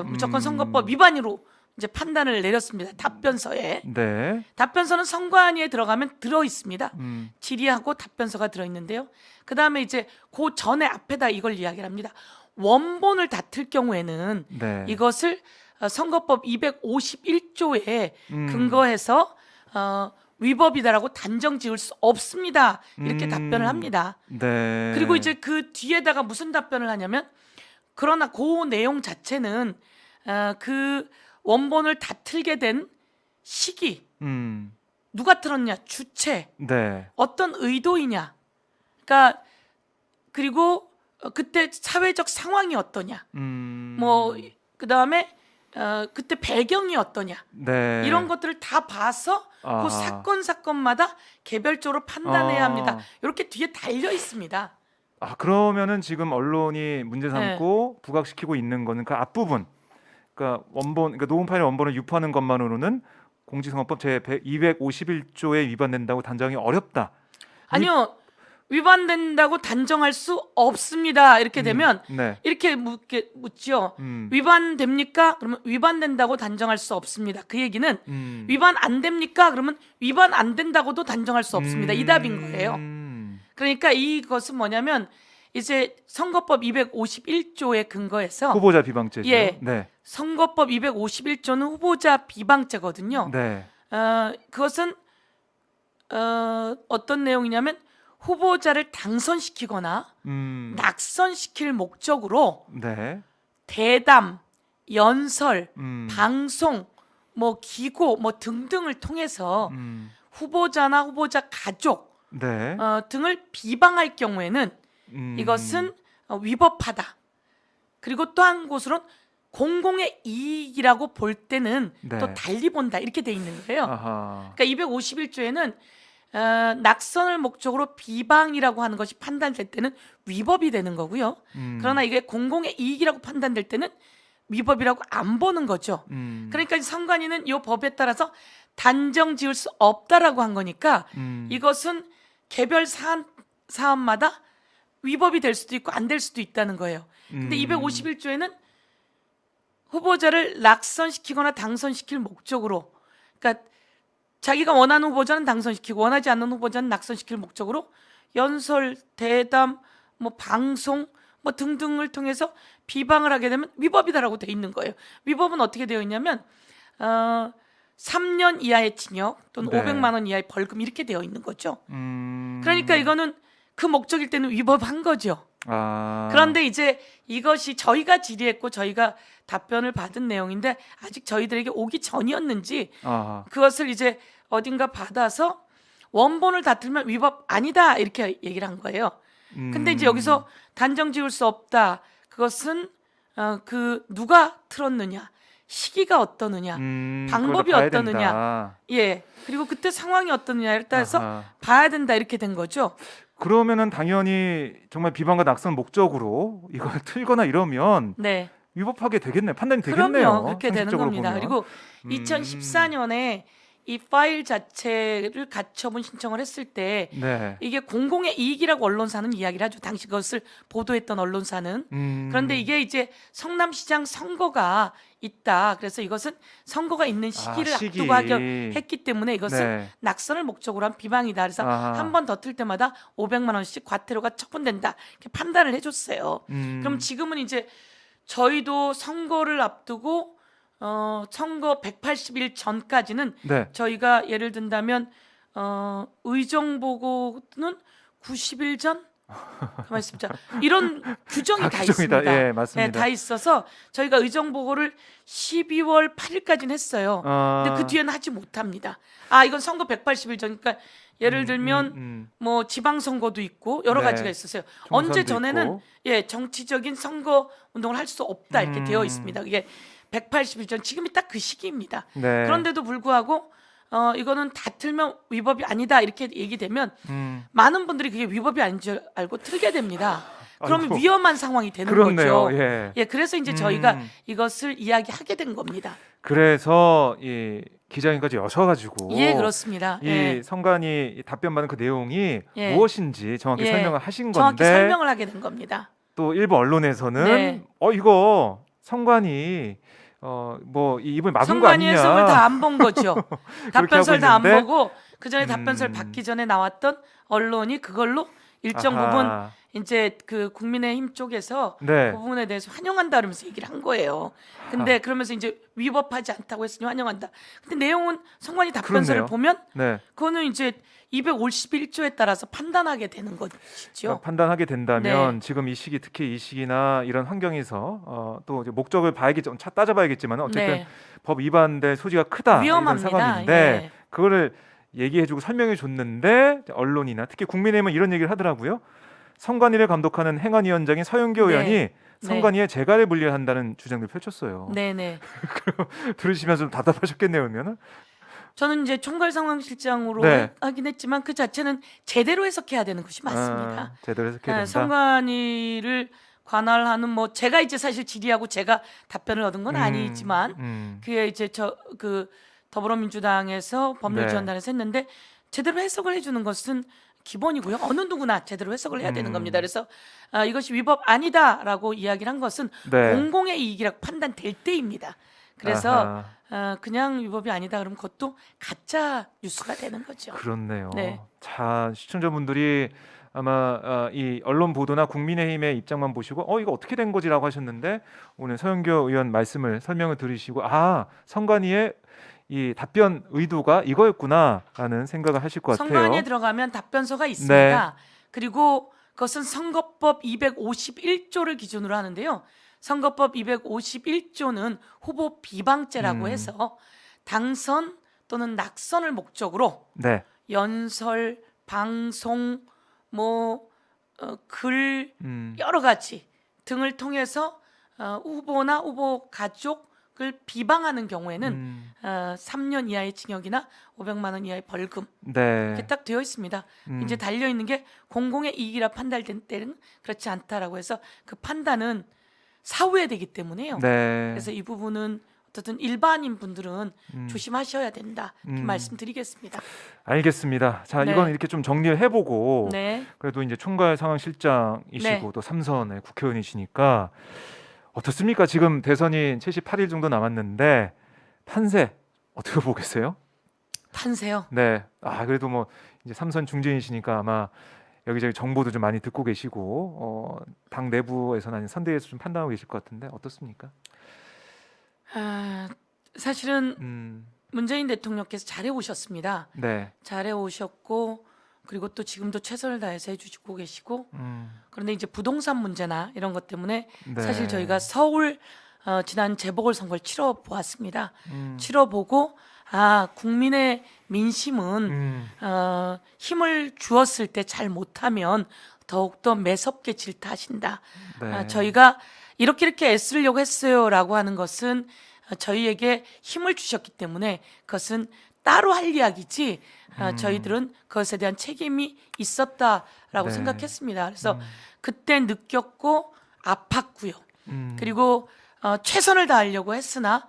[SPEAKER 2] 무조건 선거법 위반으로 이제 판단을 내렸습니다. 답변서에.
[SPEAKER 1] 네.
[SPEAKER 2] 답변서는 선관위에 들어가면 들어 있습니다.
[SPEAKER 1] 음,
[SPEAKER 2] 질의하고 답변서가 들어 있는데요. 그 다음에 이제 그 전에 앞에다 이걸 이야기를 합니다. 원본을 다툴 경우에는
[SPEAKER 1] 네.
[SPEAKER 2] 이것을 선거법 251조에
[SPEAKER 1] 음,
[SPEAKER 2] 근거해서 위법이다라고 단정 지을 수 없습니다. 이렇게 답변을 합니다.
[SPEAKER 1] 네.
[SPEAKER 2] 그리고 이제 그 뒤에다가 무슨 답변을 하냐면 그러나 그 내용 자체는 그 원본을 다툴게 된 시기,
[SPEAKER 1] 음,
[SPEAKER 2] 누가 틀었냐, 주체,
[SPEAKER 1] 네.
[SPEAKER 2] 어떤 의도이냐, 그러니까 그리고 그때 사회적 상황이 어떠냐, 뭐 그 다음에 그때 배경이 어떠냐,
[SPEAKER 1] 네.
[SPEAKER 2] 이런 것들을 다 봐서
[SPEAKER 1] 아하.
[SPEAKER 2] 그 사건마다 개별적으로 판단해야
[SPEAKER 1] 아.
[SPEAKER 2] 합니다. 이렇게 뒤에 달려 있습니다.
[SPEAKER 1] 아, 그러면은 지금 언론이 문제 삼고
[SPEAKER 2] 네.
[SPEAKER 1] 부각시키고 있는 거는 그 앞부분. 그러니까 원본, 그러니까 녹음 파일 원본을 유포하는 것만으로는 공직선거법 제 251조에 위반된다고 단정이 어렵다.
[SPEAKER 2] 아니요, 위반된다고 단정할 수 없습니다. 이렇게 되면
[SPEAKER 1] 네.
[SPEAKER 2] 이렇게 묻죠. 위반됩니까? 그러면 위반된다고 단정할 수 없습니다. 그 얘기는 위반 안 됩니까? 그러면 위반 안 된다고도 단정할 수 없습니다. 이 답인 거예요. 그러니까 이것은 뭐냐면 이제 선거법 251조에 근거해서
[SPEAKER 1] 후보자 비방죄죠.
[SPEAKER 2] 예.
[SPEAKER 1] 네.
[SPEAKER 2] 선거법 251조는 후보자 비방죄거든요.
[SPEAKER 1] 네.
[SPEAKER 2] 그것은 어떤 내용이냐면 후보자를 당선시키거나 낙선시킬 목적으로
[SPEAKER 1] 네.
[SPEAKER 2] 대담, 연설,
[SPEAKER 1] 음.
[SPEAKER 2] 방송, 뭐 기고 뭐 등등을 통해서 후보자나 후보자 가족
[SPEAKER 1] 네.
[SPEAKER 2] 등을 비방할 경우에는 이것은 위법하다. 그리고 또 한 곳으로는 공공의 이익이라고 볼 때는
[SPEAKER 1] 네.
[SPEAKER 2] 또 달리 본다 이렇게 돼 있는 거예요.
[SPEAKER 1] 아하.
[SPEAKER 2] 그러니까 251조에는 낙선을 목적으로 비방이라고 하는 것이 판단될 때는 위법이 되는 거고요. 그러나 이게 공공의 이익이라고 판단될 때는 위법이라고 안 보는 거죠. 그러니까 선관위는 이 법에 따라서 단정 지을 수 없다라고 한 거니까 이것은 개별 사안마다 위법이 될 수도 있고 안 될 수도 있다는 거예요. 근데 251조에는 후보자를 낙선시키거나 당선시킬 목적으로, 그러니까 자기가 원하는 후보자는 당선시키고 원하지 않는 후보자는 낙선시킬 목적으로 연설, 대담, 뭐 방송 뭐 등등을 통해서 비방을 하게 되면 위법이다라고 돼 있는 거예요. 위법은 어떻게 되어 있냐면 3년 이하의 징역 또는
[SPEAKER 1] 네.
[SPEAKER 2] 500만 원 이하의 벌금 이렇게 되어 있는 거죠.
[SPEAKER 1] 음.
[SPEAKER 2] 그러니까 이거는 그 목적일 때는 위법한 거죠.
[SPEAKER 1] 아.
[SPEAKER 2] 그런데 이제 이것이 저희가 질의했고 저희가 답변을 받은 내용인데 아직 저희들에게 오기 전이었는지
[SPEAKER 1] 아하.
[SPEAKER 2] 그것을 이제 어딘가 받아서 원본을 다투면 위법 아니다 이렇게 얘기를 한 거예요. 근데 이제 여기서 단정 지을 수 없다. 그것은 그 누가 틀었느냐, 시기가 어떠느냐, 방법이
[SPEAKER 1] 그거를 봐야
[SPEAKER 2] 어떠느냐,
[SPEAKER 1] 된다.
[SPEAKER 2] 예, 그리고 그때 상황이 어떠느냐에 따라서
[SPEAKER 1] 아하.
[SPEAKER 2] 봐야 된다 이렇게 된 거죠.
[SPEAKER 1] 그러면은 당연히 정말 비방과 낙선 목적으로 이걸 틀거나 이러면
[SPEAKER 2] 네.
[SPEAKER 1] 위법하게 되겠네. 판단이 되겠네요.
[SPEAKER 2] 그럼요. 그렇게 되는
[SPEAKER 1] 상식적으로
[SPEAKER 2] 겁니다.
[SPEAKER 1] 보면.
[SPEAKER 2] 그리고 2014년에 이 파일 자체를 가처분 신청을 했을 때
[SPEAKER 1] 네.
[SPEAKER 2] 이게 공공의 이익이라고 언론사는 이야기를 하죠. 당시 그것을 보도했던 언론사는. 그런데 이게 이제 성남시장 선거가 있다. 그래서 이것은 선거가 있는 시기를
[SPEAKER 1] 시기.
[SPEAKER 2] 앞두고 했기 때문에 이것은
[SPEAKER 1] 네.
[SPEAKER 2] 낙선을 목적으로 한 비방이다. 그래서
[SPEAKER 1] 아하.
[SPEAKER 2] 한 번 더 틀 때마다 500만 원씩 과태료가 처분된다. 이렇게 판단을 해줬어요. 그럼 지금은 이제 저희도 선거를 앞두고 선거 180일 전까지는
[SPEAKER 1] 네.
[SPEAKER 2] 저희가 예를 든다면 의정 보고는 90일 전 가만 있습니다. 이런 규정이 다
[SPEAKER 1] 규정이
[SPEAKER 2] 있습니다.
[SPEAKER 1] 다, 예, 맞습니다.
[SPEAKER 2] 네, 다 있어서 저희가 의정 보고를 12월 8일까지는 했어요. 근데 그 뒤에는 하지 못합니다. 아, 이건 선거 180일 전. 그러니까 예를 들면 뭐 지방 선거도 있고 여러
[SPEAKER 1] 네.
[SPEAKER 2] 가지가 있었어요.
[SPEAKER 1] 총선도
[SPEAKER 2] 언제 전에는
[SPEAKER 1] 있고.
[SPEAKER 2] 예, 정치적인 선거 운동을 할 수 없다 이렇게 되어 있습니다. 이게 180일 전 지금이 딱 그 시기입니다.
[SPEAKER 1] 네.
[SPEAKER 2] 그런데도 불구하고 이거는 다틀면 위법이 아니다 이렇게 얘기되면
[SPEAKER 1] 음.
[SPEAKER 2] 많은 분들이 그게 위법이 아닌 줄 알고 틀게 됩니다. 그러면
[SPEAKER 1] 아이고.
[SPEAKER 2] 위험한 상황이 되는
[SPEAKER 1] 그렇네요.
[SPEAKER 2] 거죠.
[SPEAKER 1] 예.
[SPEAKER 2] 그래서 이제 저희가 이것을 이야기하게 된 겁니다.
[SPEAKER 1] 그래서 이 기자님까지 여셔가지고
[SPEAKER 2] 예, 그렇습니다.
[SPEAKER 1] 이
[SPEAKER 2] 예.
[SPEAKER 1] 성관이 답변받은 그 내용이
[SPEAKER 2] 예.
[SPEAKER 1] 무엇인지 정확히
[SPEAKER 2] 예.
[SPEAKER 1] 설명을 하신
[SPEAKER 2] 정확히
[SPEAKER 1] 건데
[SPEAKER 2] 설명을 하게 된 겁니다.
[SPEAKER 1] 또 일부 언론에서는
[SPEAKER 2] 네.
[SPEAKER 1] 이거 성관이 뭐 입을 막은 거
[SPEAKER 2] 성관이
[SPEAKER 1] 아니냐
[SPEAKER 2] 해석을 다 안 본 거죠. 답변서를 다 안
[SPEAKER 1] 있는데,
[SPEAKER 2] 보고 그 전에 답변서를 받기 전에 나왔던 언론이 그걸로 일정
[SPEAKER 1] 아하.
[SPEAKER 2] 부분 이제 그 국민의힘 쪽에서
[SPEAKER 1] 네.
[SPEAKER 2] 그 부분에 대해서 환영한다 그러면서 얘기를 한 거예요. 근데 그러면서 이제 위법하지 않다고 했으니 환영한다. 근데 내용은 성관이 답변서를
[SPEAKER 1] 그렇네요.
[SPEAKER 2] 보면
[SPEAKER 1] 네.
[SPEAKER 2] 그거는 이제 251조에 따라서 판단하게 되는 것이죠.
[SPEAKER 1] 그러니까 판단하게 된다면
[SPEAKER 2] 네.
[SPEAKER 1] 지금 이 시기 특히 이 시기나 이런 환경에서 또 이제 목적을 봐야겠죠. 따져봐야겠지만 어쨌든
[SPEAKER 2] 네.
[SPEAKER 1] 법 위반될 소지가 크다 이런
[SPEAKER 2] 위험합니다.
[SPEAKER 1] 상황인데
[SPEAKER 2] 예.
[SPEAKER 1] 그거를 얘기해주고 설명해줬는데 언론이나 특히 국민의힘은 이런 얘기를 하더라고요. 성관이를 감독하는 행안위원장인 서영교
[SPEAKER 2] 네.
[SPEAKER 1] 의원이
[SPEAKER 2] 네.
[SPEAKER 1] 성관이의 재가를 물려한다는 주장을 펼쳤어요.
[SPEAKER 2] 네네.
[SPEAKER 1] 들으시면서 좀 답답하셨겠네요, 그러면은.
[SPEAKER 2] 저는 이제 총괄상황실장으로
[SPEAKER 1] 네.
[SPEAKER 2] 하긴 했지만 그 자체는 제대로 해석해야 되는 것이 맞습니다.
[SPEAKER 1] 제대로 해석해야 된다.
[SPEAKER 2] 성관이를 관할하는 뭐 제가 이제 사실 질의하고 제가 답변을 얻은 건 아니지만 그게 이제 그 더불어민주당에서 법률지원단에서 했는데 제대로 해석을 해주는 것은 기본이고요. 어느 누구나 제대로 해석을 해야 되는 겁니다. 그래서 이것이 위법 아니다라고 이야기를 한 것은
[SPEAKER 1] 네.
[SPEAKER 2] 공공의 이익이라고 판단될 때입니다. 그래서 그냥 위법이 아니다 그러면 그것도 가짜 뉴스가 되는 거죠.
[SPEAKER 1] 그렇네요.
[SPEAKER 2] 네.
[SPEAKER 1] 자, 시청자분들이 아마 이 언론 보도나 국민의힘의 입장만 보시고 이거 어떻게 된 거지라고 하셨는데 오늘 서영교 의원 말씀을 설명을 들으시고 성관이의 이 답변 의도가 이거였구나라는 생각을 하실 것 같아요.
[SPEAKER 2] 성관위에 들어가면 답변서가 있습니다.
[SPEAKER 1] 네.
[SPEAKER 2] 그리고 그것은 선거법 251조를 기준으로 하는데요. 선거법 251조는 후보 비방죄라고 해서 당선 또는 낙선을 목적으로
[SPEAKER 1] 네.
[SPEAKER 2] 연설, 방송, 글
[SPEAKER 1] 음.
[SPEAKER 2] 여러 가지 등을 통해서 후보나 후보 가족을 비방하는 경우에는 3년 이하의 징역이나 500만 원 이하의 벌금
[SPEAKER 1] 네.
[SPEAKER 2] 이렇게 딱 되어 있습니다. 이제 달려 있는 게 공공의 이익이라 판단될 때는 그렇지 않다라고 해서 그 판단은 사후에 되기 때문에요.
[SPEAKER 1] 네.
[SPEAKER 2] 그래서 이 부분은 어쨌든 일반인 분들은 조심하셔야 된다 이렇게 말씀드리겠습니다.
[SPEAKER 1] 알겠습니다. 자,
[SPEAKER 2] 네.
[SPEAKER 1] 이건 이렇게 좀 정리를 해보고
[SPEAKER 2] 네.
[SPEAKER 1] 그래도 이제 총괄 상황실장이시고
[SPEAKER 2] 네.
[SPEAKER 1] 또 3선의 국회의원이시니까 어떻습니까? 지금 대선이 78일 정도 남았는데 판세 어떻게 보겠어요?
[SPEAKER 2] 판세요.
[SPEAKER 1] 네. 그래도 뭐 이제 3선 중진이시니까 아마 여기저기 정보도 좀 많이 듣고 계시고 당 내부에서는 아닌 선대위에서 좀 판단하고 계실 것 같은데 어떻습니까?
[SPEAKER 2] 사실은 문재인 대통령께서 잘해 오셨습니다.
[SPEAKER 1] 네.
[SPEAKER 2] 잘해 오셨고 그리고 또 지금도 최선을 다해서 해주시고 계시고 그런데 이제 부동산 문제나 이런 것 때문에
[SPEAKER 1] 네.
[SPEAKER 2] 사실 저희가 서울 지난 재보궐선거를 치러 보았습니다. 치러 보고 국민의 민심은 힘을 주었을 때 잘 못하면 더욱더 매섭게 질타하신다.
[SPEAKER 1] 네.
[SPEAKER 2] 저희가 이렇게 애쓰려고 했어요라고 하는 것은 저희에게 힘을 주셨기 때문에 그것은 따로 할 이야기지 저희들은 그것에 대한 책임이 있었다라고
[SPEAKER 1] 네.
[SPEAKER 2] 생각했습니다. 그래서 그때 느꼈고 아팠고요.
[SPEAKER 1] 음.
[SPEAKER 2] 그리고 최선을 다하려고 했으나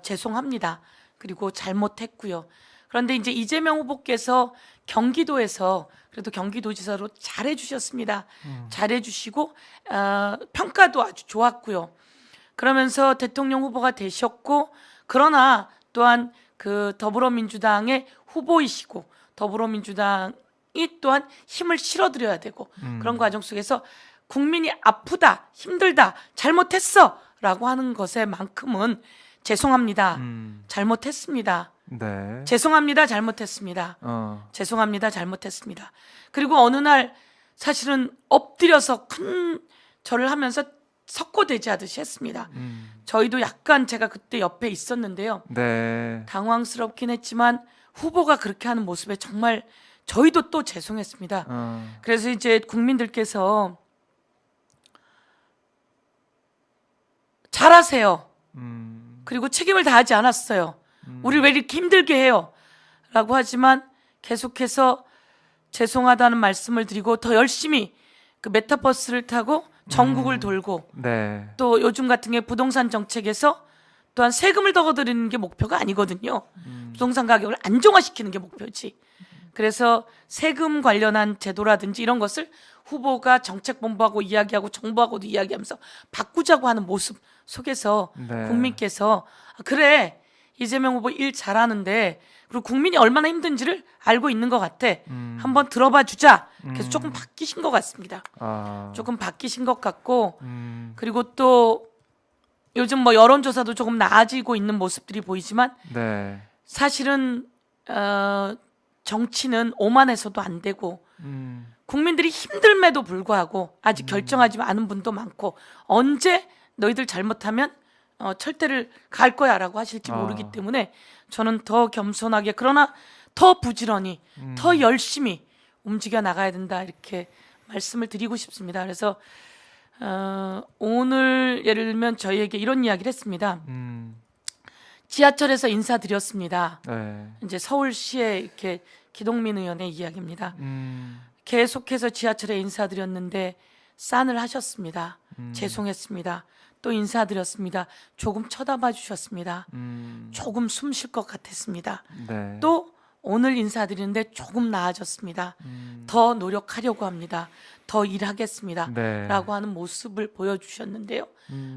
[SPEAKER 2] 죄송합니다. 그리고 잘못했고요. 그런데 이제 이재명 후보께서 경기도에서 그래도 경기도지사로 잘해주셨습니다. 잘해주시고 평가도 아주 좋았고요. 그러면서 대통령 후보가 되셨고 그러나 또한 그 더불어민주당의 후보이시고 더불어민주당이 또한 힘을 실어드려야 되고 그런 과정 속에서 국민이 아프다, 힘들다, 잘못했어라고 하는 것에만큼은 죄송합니다. 잘못했습니다.
[SPEAKER 1] 네.
[SPEAKER 2] 죄송합니다. 잘못했습니다. 죄송합니다. 잘못했습니다. 그리고 어느 날 사실은 엎드려서 큰 절을 하면서 석고대지하듯이 했습니다. 저희도 약간 제가 그때 옆에 있었는데요.
[SPEAKER 1] 네.
[SPEAKER 2] 당황스럽긴 했지만 후보가 그렇게 하는 모습에 정말 저희도 또 죄송했습니다. 그래서 이제 국민들께서 잘하세요. 그리고 책임을 다하지 않았어요. 우리 왜 이렇게 힘들게 해요? 라고 하지만 계속해서 죄송하다는 말씀을 드리고 더 열심히 그 메타버스를 타고 전국을 돌고
[SPEAKER 1] 네.
[SPEAKER 2] 또 요즘 같은 게 부동산 정책에서 또한 세금을 더 걷어들이는 게 목표가 아니거든요. 부동산 가격을 안정화시키는 게 목표지. 그래서 세금 관련한 제도라든지 이런 것을 후보가 정책본부하고 이야기하고 정부하고도 이야기하면서 바꾸자고 하는 모습 속에서
[SPEAKER 1] 네.
[SPEAKER 2] 국민께서 그래 이재명 후보 일 잘하는데 그리고 국민이 얼마나 힘든지를 알고 있는 것 같아. 한번 들어봐 주자. 그래서 조금 바뀌신 것 같습니다. 조금 바뀌신 것 같고 그리고 또 요즘 뭐 여론조사도 조금 나아지고 있는 모습들이 보이지만
[SPEAKER 1] 네.
[SPEAKER 2] 사실은 정치는 오만해서도 안 되고 국민들이 힘듦에도 불구하고 아직 결정하지 않은 분도 많고 언제 너희들 잘못하면 철퇴를 갈 거야라고 하실지 모르기 때문에 저는 더 겸손하게 그러나 더 부지런히 더 열심히 움직여 나가야 된다 이렇게 말씀을 드리고 싶습니다. 그래서 오늘 예를 들면 저희에게 이런 이야기를 했습니다. 지하철에서 인사드렸습니다.
[SPEAKER 1] 네.
[SPEAKER 2] 이제 서울시의 이렇게 기동민 의원의 이야기입니다. 계속해서 지하철에 인사드렸는데 싼을 하셨습니다. 죄송했습니다. 또 인사드렸습니다. 조금 쳐다봐 주셨습니다. 조금 숨 쉴 것 같았습니다.
[SPEAKER 1] 네.
[SPEAKER 2] 또 오늘 인사드리는데 조금 나아졌습니다. 더 노력하려고 합니다. 더 일하겠습니다.
[SPEAKER 1] 네.
[SPEAKER 2] 라고 하는 모습을 보여주셨는데요.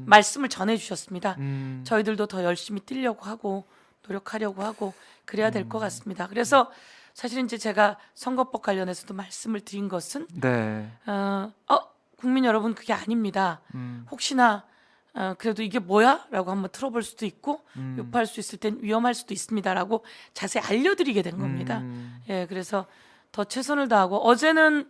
[SPEAKER 2] 말씀을 전해주셨습니다. 저희들도 더 열심히 뛰려고 하고 노력하려고 하고 그래야 될 것 같습니다. 그래서 사실 이제 제가 선거법 관련해서도 말씀을 드린 것은
[SPEAKER 1] 네.
[SPEAKER 2] 국민 여러분 그게 아닙니다. 혹시나 그래도 이게 뭐야? 라고 한번 틀어볼 수도 있고 유포할 수 있을 땐 위험할 수도 있습니다. 라고 자세히 알려드리게 된 겁니다. 예, 그래서 더 최선을 다하고 어제는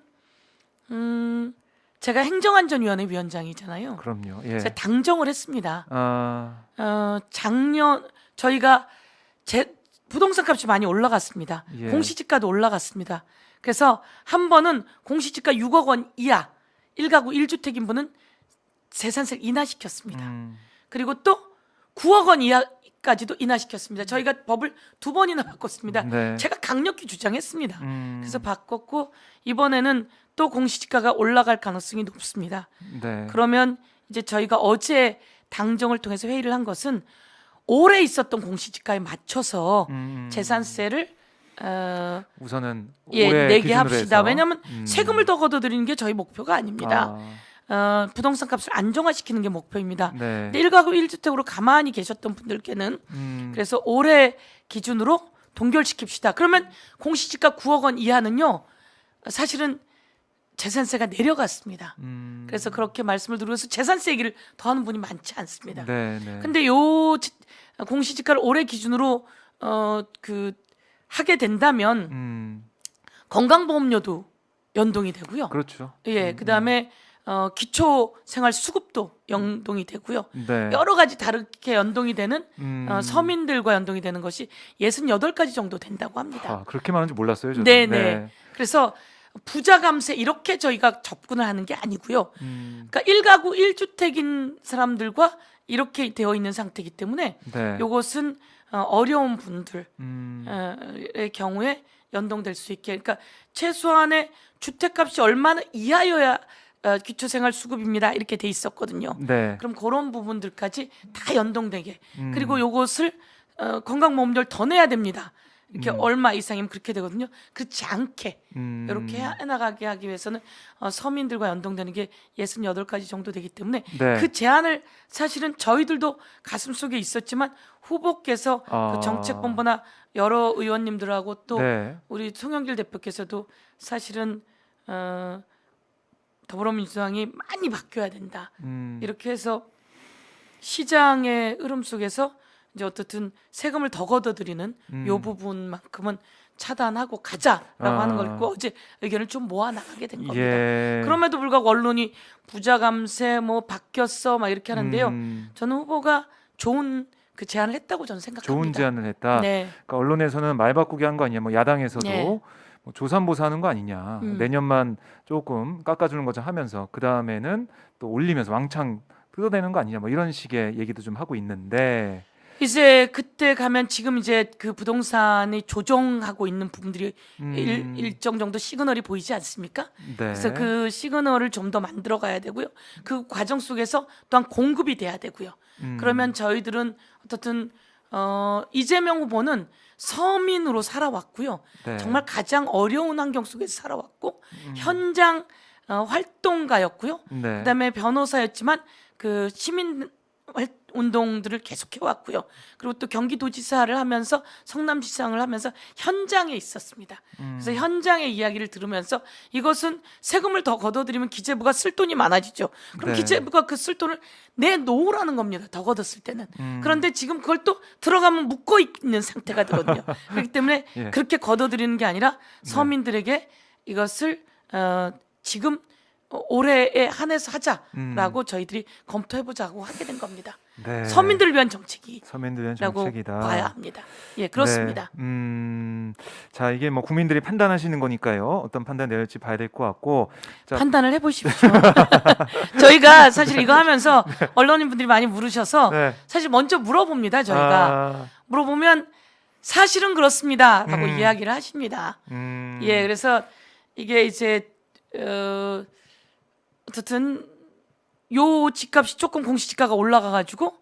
[SPEAKER 2] 제가 행정안전위원회 위원장이잖아요.
[SPEAKER 1] 그럼요. 예.
[SPEAKER 2] 제가 당정을 했습니다.
[SPEAKER 1] 아,
[SPEAKER 2] 작년 저희가 부동산 값이 많이 올라갔습니다.
[SPEAKER 1] 예.
[SPEAKER 2] 공시지가도 올라갔습니다. 그래서 한 번은 공시지가 6억 원 이하 1가구 1주택인 분은 재산세를 인하시켰습니다. 그리고 또 9억 원 이하까지도 인하시켰습니다. 저희가 법을 2번이나 바꿨습니다.
[SPEAKER 1] 네.
[SPEAKER 2] 제가 강력히 주장했습니다. 그래서 바꿨고 이번에는 또 공시지가가 올라갈 가능성이 높습니다.
[SPEAKER 1] 네.
[SPEAKER 2] 그러면 이제 저희가 어제 당정을 통해서 회의를 한 것은 올해 있었던 공시지가에 맞춰서 재산세를
[SPEAKER 1] 우선은
[SPEAKER 2] 예,
[SPEAKER 1] 올해
[SPEAKER 2] 내게
[SPEAKER 1] 기준으로
[SPEAKER 2] 합시다.
[SPEAKER 1] 해서.
[SPEAKER 2] 왜냐하면 세금을 더 걷어들이는 게 저희 목표가 아닙니다. 부동산 값을 안정화시키는 게 목표입니다.
[SPEAKER 1] 네.
[SPEAKER 2] 근데 1가구 1주택으로 가만히 계셨던 분들께는 그래서 올해 기준으로 동결시킵시다. 그러면 공시지가 9억 원 이하는요. 사실은 재산세가 내려갔습니다. 그래서 그렇게 말씀을 드리면서 재산세 얘기를 더 하는 분이 많지 않습니다.
[SPEAKER 1] 네, 네.
[SPEAKER 2] 근데 요 공시지가를 올해 기준으로 하게 된다면 건강보험료도 연동이 되고요.
[SPEAKER 1] 그렇죠.
[SPEAKER 2] 예, 그다음에 기초생활수급도 연동이 되고요.
[SPEAKER 1] 네.
[SPEAKER 2] 여러 가지 다르게 연동이 되는 서민들과 연동이 되는 것이 68가지 정도 된다고 합니다.
[SPEAKER 1] 그렇게 많은지 몰랐어요, 저는.
[SPEAKER 2] 네네. 그래서 부자 감세 이렇게 저희가 접근을 하는 게 아니고요. 그러니까 1가구 1주택인 사람들과 이렇게 되어 있는 상태이기 때문에
[SPEAKER 1] 네.
[SPEAKER 2] 이것은 어려운 분들의 경우에 연동될 수 있게 그러니까 최소한의 주택값이 얼마나 이하여야 기초생활수급입니다 이렇게 돼 있었거든요.
[SPEAKER 1] 네.
[SPEAKER 2] 그럼 그런 부분들까지 다 연동되게 그리고 요것을 건강보험료를 더 내야 됩니다. 이렇게 얼마 이상이면 그렇게 되거든요. 그렇지 않게 이렇게 해나가게 하기 위해서는 서민들과 연동되는 게 68가지 정도 되기 때문에
[SPEAKER 1] 네.
[SPEAKER 2] 그 제안을 사실은 저희들도 가슴속에 있었지만 후보께서 그 정책본부나 여러 의원님들하고 또
[SPEAKER 1] 네.
[SPEAKER 2] 우리 송영길 대표께서도 사실은 더불어민주당이 많이 바뀌어야 된다. 이렇게 해서 시장의 흐름 속에서 이제 어떻든 세금을 더 걷어들이는 요 부분만큼은 차단하고 가자라고 하는 걸 있고 어제 의견을 좀 모아 나가게 된 겁니다.
[SPEAKER 1] 예.
[SPEAKER 2] 그럼에도 불구하고 언론이 부자 감세 뭐 바뀌었어 막 이렇게 하는데요. 저는 후보가 좋은 그 제안을 했다고 저는 생각합니다.
[SPEAKER 1] 좋은 제안을 했다.
[SPEAKER 2] 네.
[SPEAKER 1] 그러니까 언론에서는 말 바꾸기 한 거 아니냐. 뭐 야당에서도
[SPEAKER 2] 네.
[SPEAKER 1] 뭐 조삼보사하는 거 아니냐. 내년만 조금 깎아주는 거죠 하면서 그 다음에는 또 올리면서 왕창 뜯어내는 거 아니냐. 뭐 이런 식의 얘기도 좀 하고 있는데
[SPEAKER 2] 이제 그때 가면 지금 이제 그 부동산이 조정하고 있는 부분들이 일정 정도 시그널이 보이지 않습니까?
[SPEAKER 1] 네.
[SPEAKER 2] 그래서 그 시그널을 좀 더 만들어 가야 되고요. 그 과정 속에서 또한 공급이 돼야 되고요. 그러면 저희들은 어떻든 이재명 후보는 서민으로 살아왔고요.
[SPEAKER 1] 네.
[SPEAKER 2] 정말 가장 어려운 환경 속에서 살아왔고 현장 활동가였고요.
[SPEAKER 1] 네.
[SPEAKER 2] 그다음에 변호사였지만 그 시민 운동들을 계속해 왔고요. 그리고 또 경기도지사를 하면서 성남시장을 하면서 현장에 있었습니다. 그래서 현장의 이야기를 들으면서 이것은 세금을 더 걷어들이면 기재부가 쓸 돈이 많아지죠. 그럼
[SPEAKER 1] 네.
[SPEAKER 2] 기재부가 그 쓸 돈을 내놓으라는 겁니다. 더 걷었을 때는. 그런데 지금 그걸 또 들어가면 묶어 있는 상태가 되거든요. 그렇기 때문에
[SPEAKER 1] 예.
[SPEAKER 2] 그렇게 걷어들이는 게 아니라 서민들에게 이것을 지금 올해에 한해서 하자라고 저희들이 검토해보자고 하게 된 겁니다.
[SPEAKER 1] 네.
[SPEAKER 2] 서민들을 위한 정책이라고
[SPEAKER 1] 서민들 위한 정책이다.
[SPEAKER 2] 봐야 합니다. 예, 그렇습니다.
[SPEAKER 1] 네. 자, 이게 뭐 국민들이 판단하시는 거니까요. 어떤 판단 내릴지 봐야 될 것 같고. 자,
[SPEAKER 2] 판단을 해보십시오. 저희가 사실 이거 하면서 언론인분들이 많이 물으셔서
[SPEAKER 1] 네.
[SPEAKER 2] 사실 먼저 물어봅니다. 저희가 물어보면 사실은 그렇습니다라고 이야기를 하십니다. 예, 그래서 이게 이제 어쨌든 요 집값이 조금 공시지가가 올라가가지고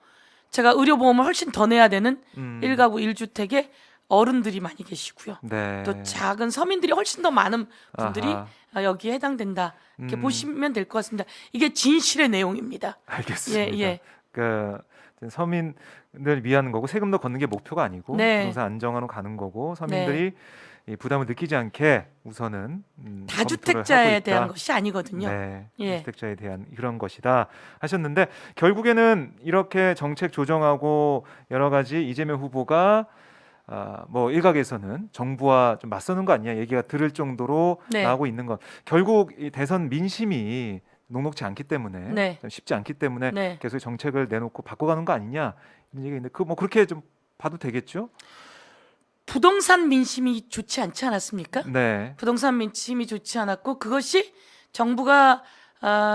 [SPEAKER 2] 제가 의료보험을 훨씬 더 내야 되는 1가구 1주택에 어른들이 많이 계시고요.
[SPEAKER 1] 네.
[SPEAKER 2] 또 작은 서민들이 훨씬 더 많은 분들이
[SPEAKER 1] 아하.
[SPEAKER 2] 여기에 해당된다. 이렇게 보시면 될 것 같습니다. 이게 진실의 내용입니다.
[SPEAKER 1] 알겠습니다.
[SPEAKER 2] 예, 예.
[SPEAKER 1] 그 서민을 위한 거고 세금도 걷는 게 목표가 아니고
[SPEAKER 2] 네.
[SPEAKER 1] 부동산 안정화로 가는 거고 서민들이 이 부담을 느끼지 않게 우선은
[SPEAKER 2] 다주택자에 대한 것이 아니거든요.
[SPEAKER 1] 네,
[SPEAKER 2] 예.
[SPEAKER 1] 다주택자에 대한 그런 것이다 하셨는데 결국에는 이렇게 정책 조정하고 여러 가지 이재명 후보가 뭐 일각에서는 정부와 좀 맞서는 거 아니냐 얘기가 들을 정도로
[SPEAKER 2] 네.
[SPEAKER 1] 나오고 있는 건 결국 이 대선 민심이 녹록지 않기 때문에
[SPEAKER 2] 네.
[SPEAKER 1] 좀 쉽지 않기 때문에
[SPEAKER 2] 네.
[SPEAKER 1] 계속 정책을 내놓고 바꿔가는 거 아니냐 이런 얘기가 있는데 그 뭐 그렇게 좀 봐도 되겠죠?
[SPEAKER 2] 부동산 민심이 좋지 않지 않았습니까?
[SPEAKER 1] 네.
[SPEAKER 2] 부동산 민심이 좋지 않았고 그것이 정부가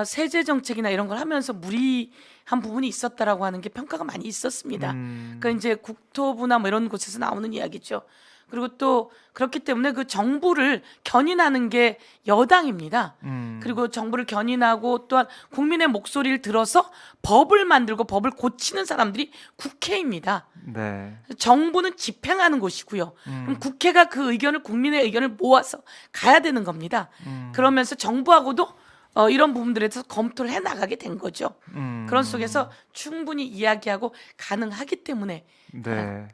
[SPEAKER 2] 세제 정책이나 이런 걸 하면서 무리한 부분이 있었다라고 하는 게 평가가 많이 있었습니다. 그러니까 이제 국토부나 뭐 이런 곳에서 나오는 이야기죠. 그리고 또 그렇기 때문에 그 정부를 견인하는 게 여당입니다. 그리고 정부를 견인하고 또한 국민의 목소리를 들어서 법을 만들고 법을 고치는 사람들이 국회입니다.
[SPEAKER 1] 네.
[SPEAKER 2] 정부는 집행하는 곳이고요. 그럼 국회가 그 의견을 국민의 의견을 모아서 가야 되는 겁니다. 그러면서 정부하고도 이런 부분들에 대해서 검토를 해 나가게 된 거죠. 그런 속에서 충분히 이야기하고 가능하기 때문에
[SPEAKER 1] 네.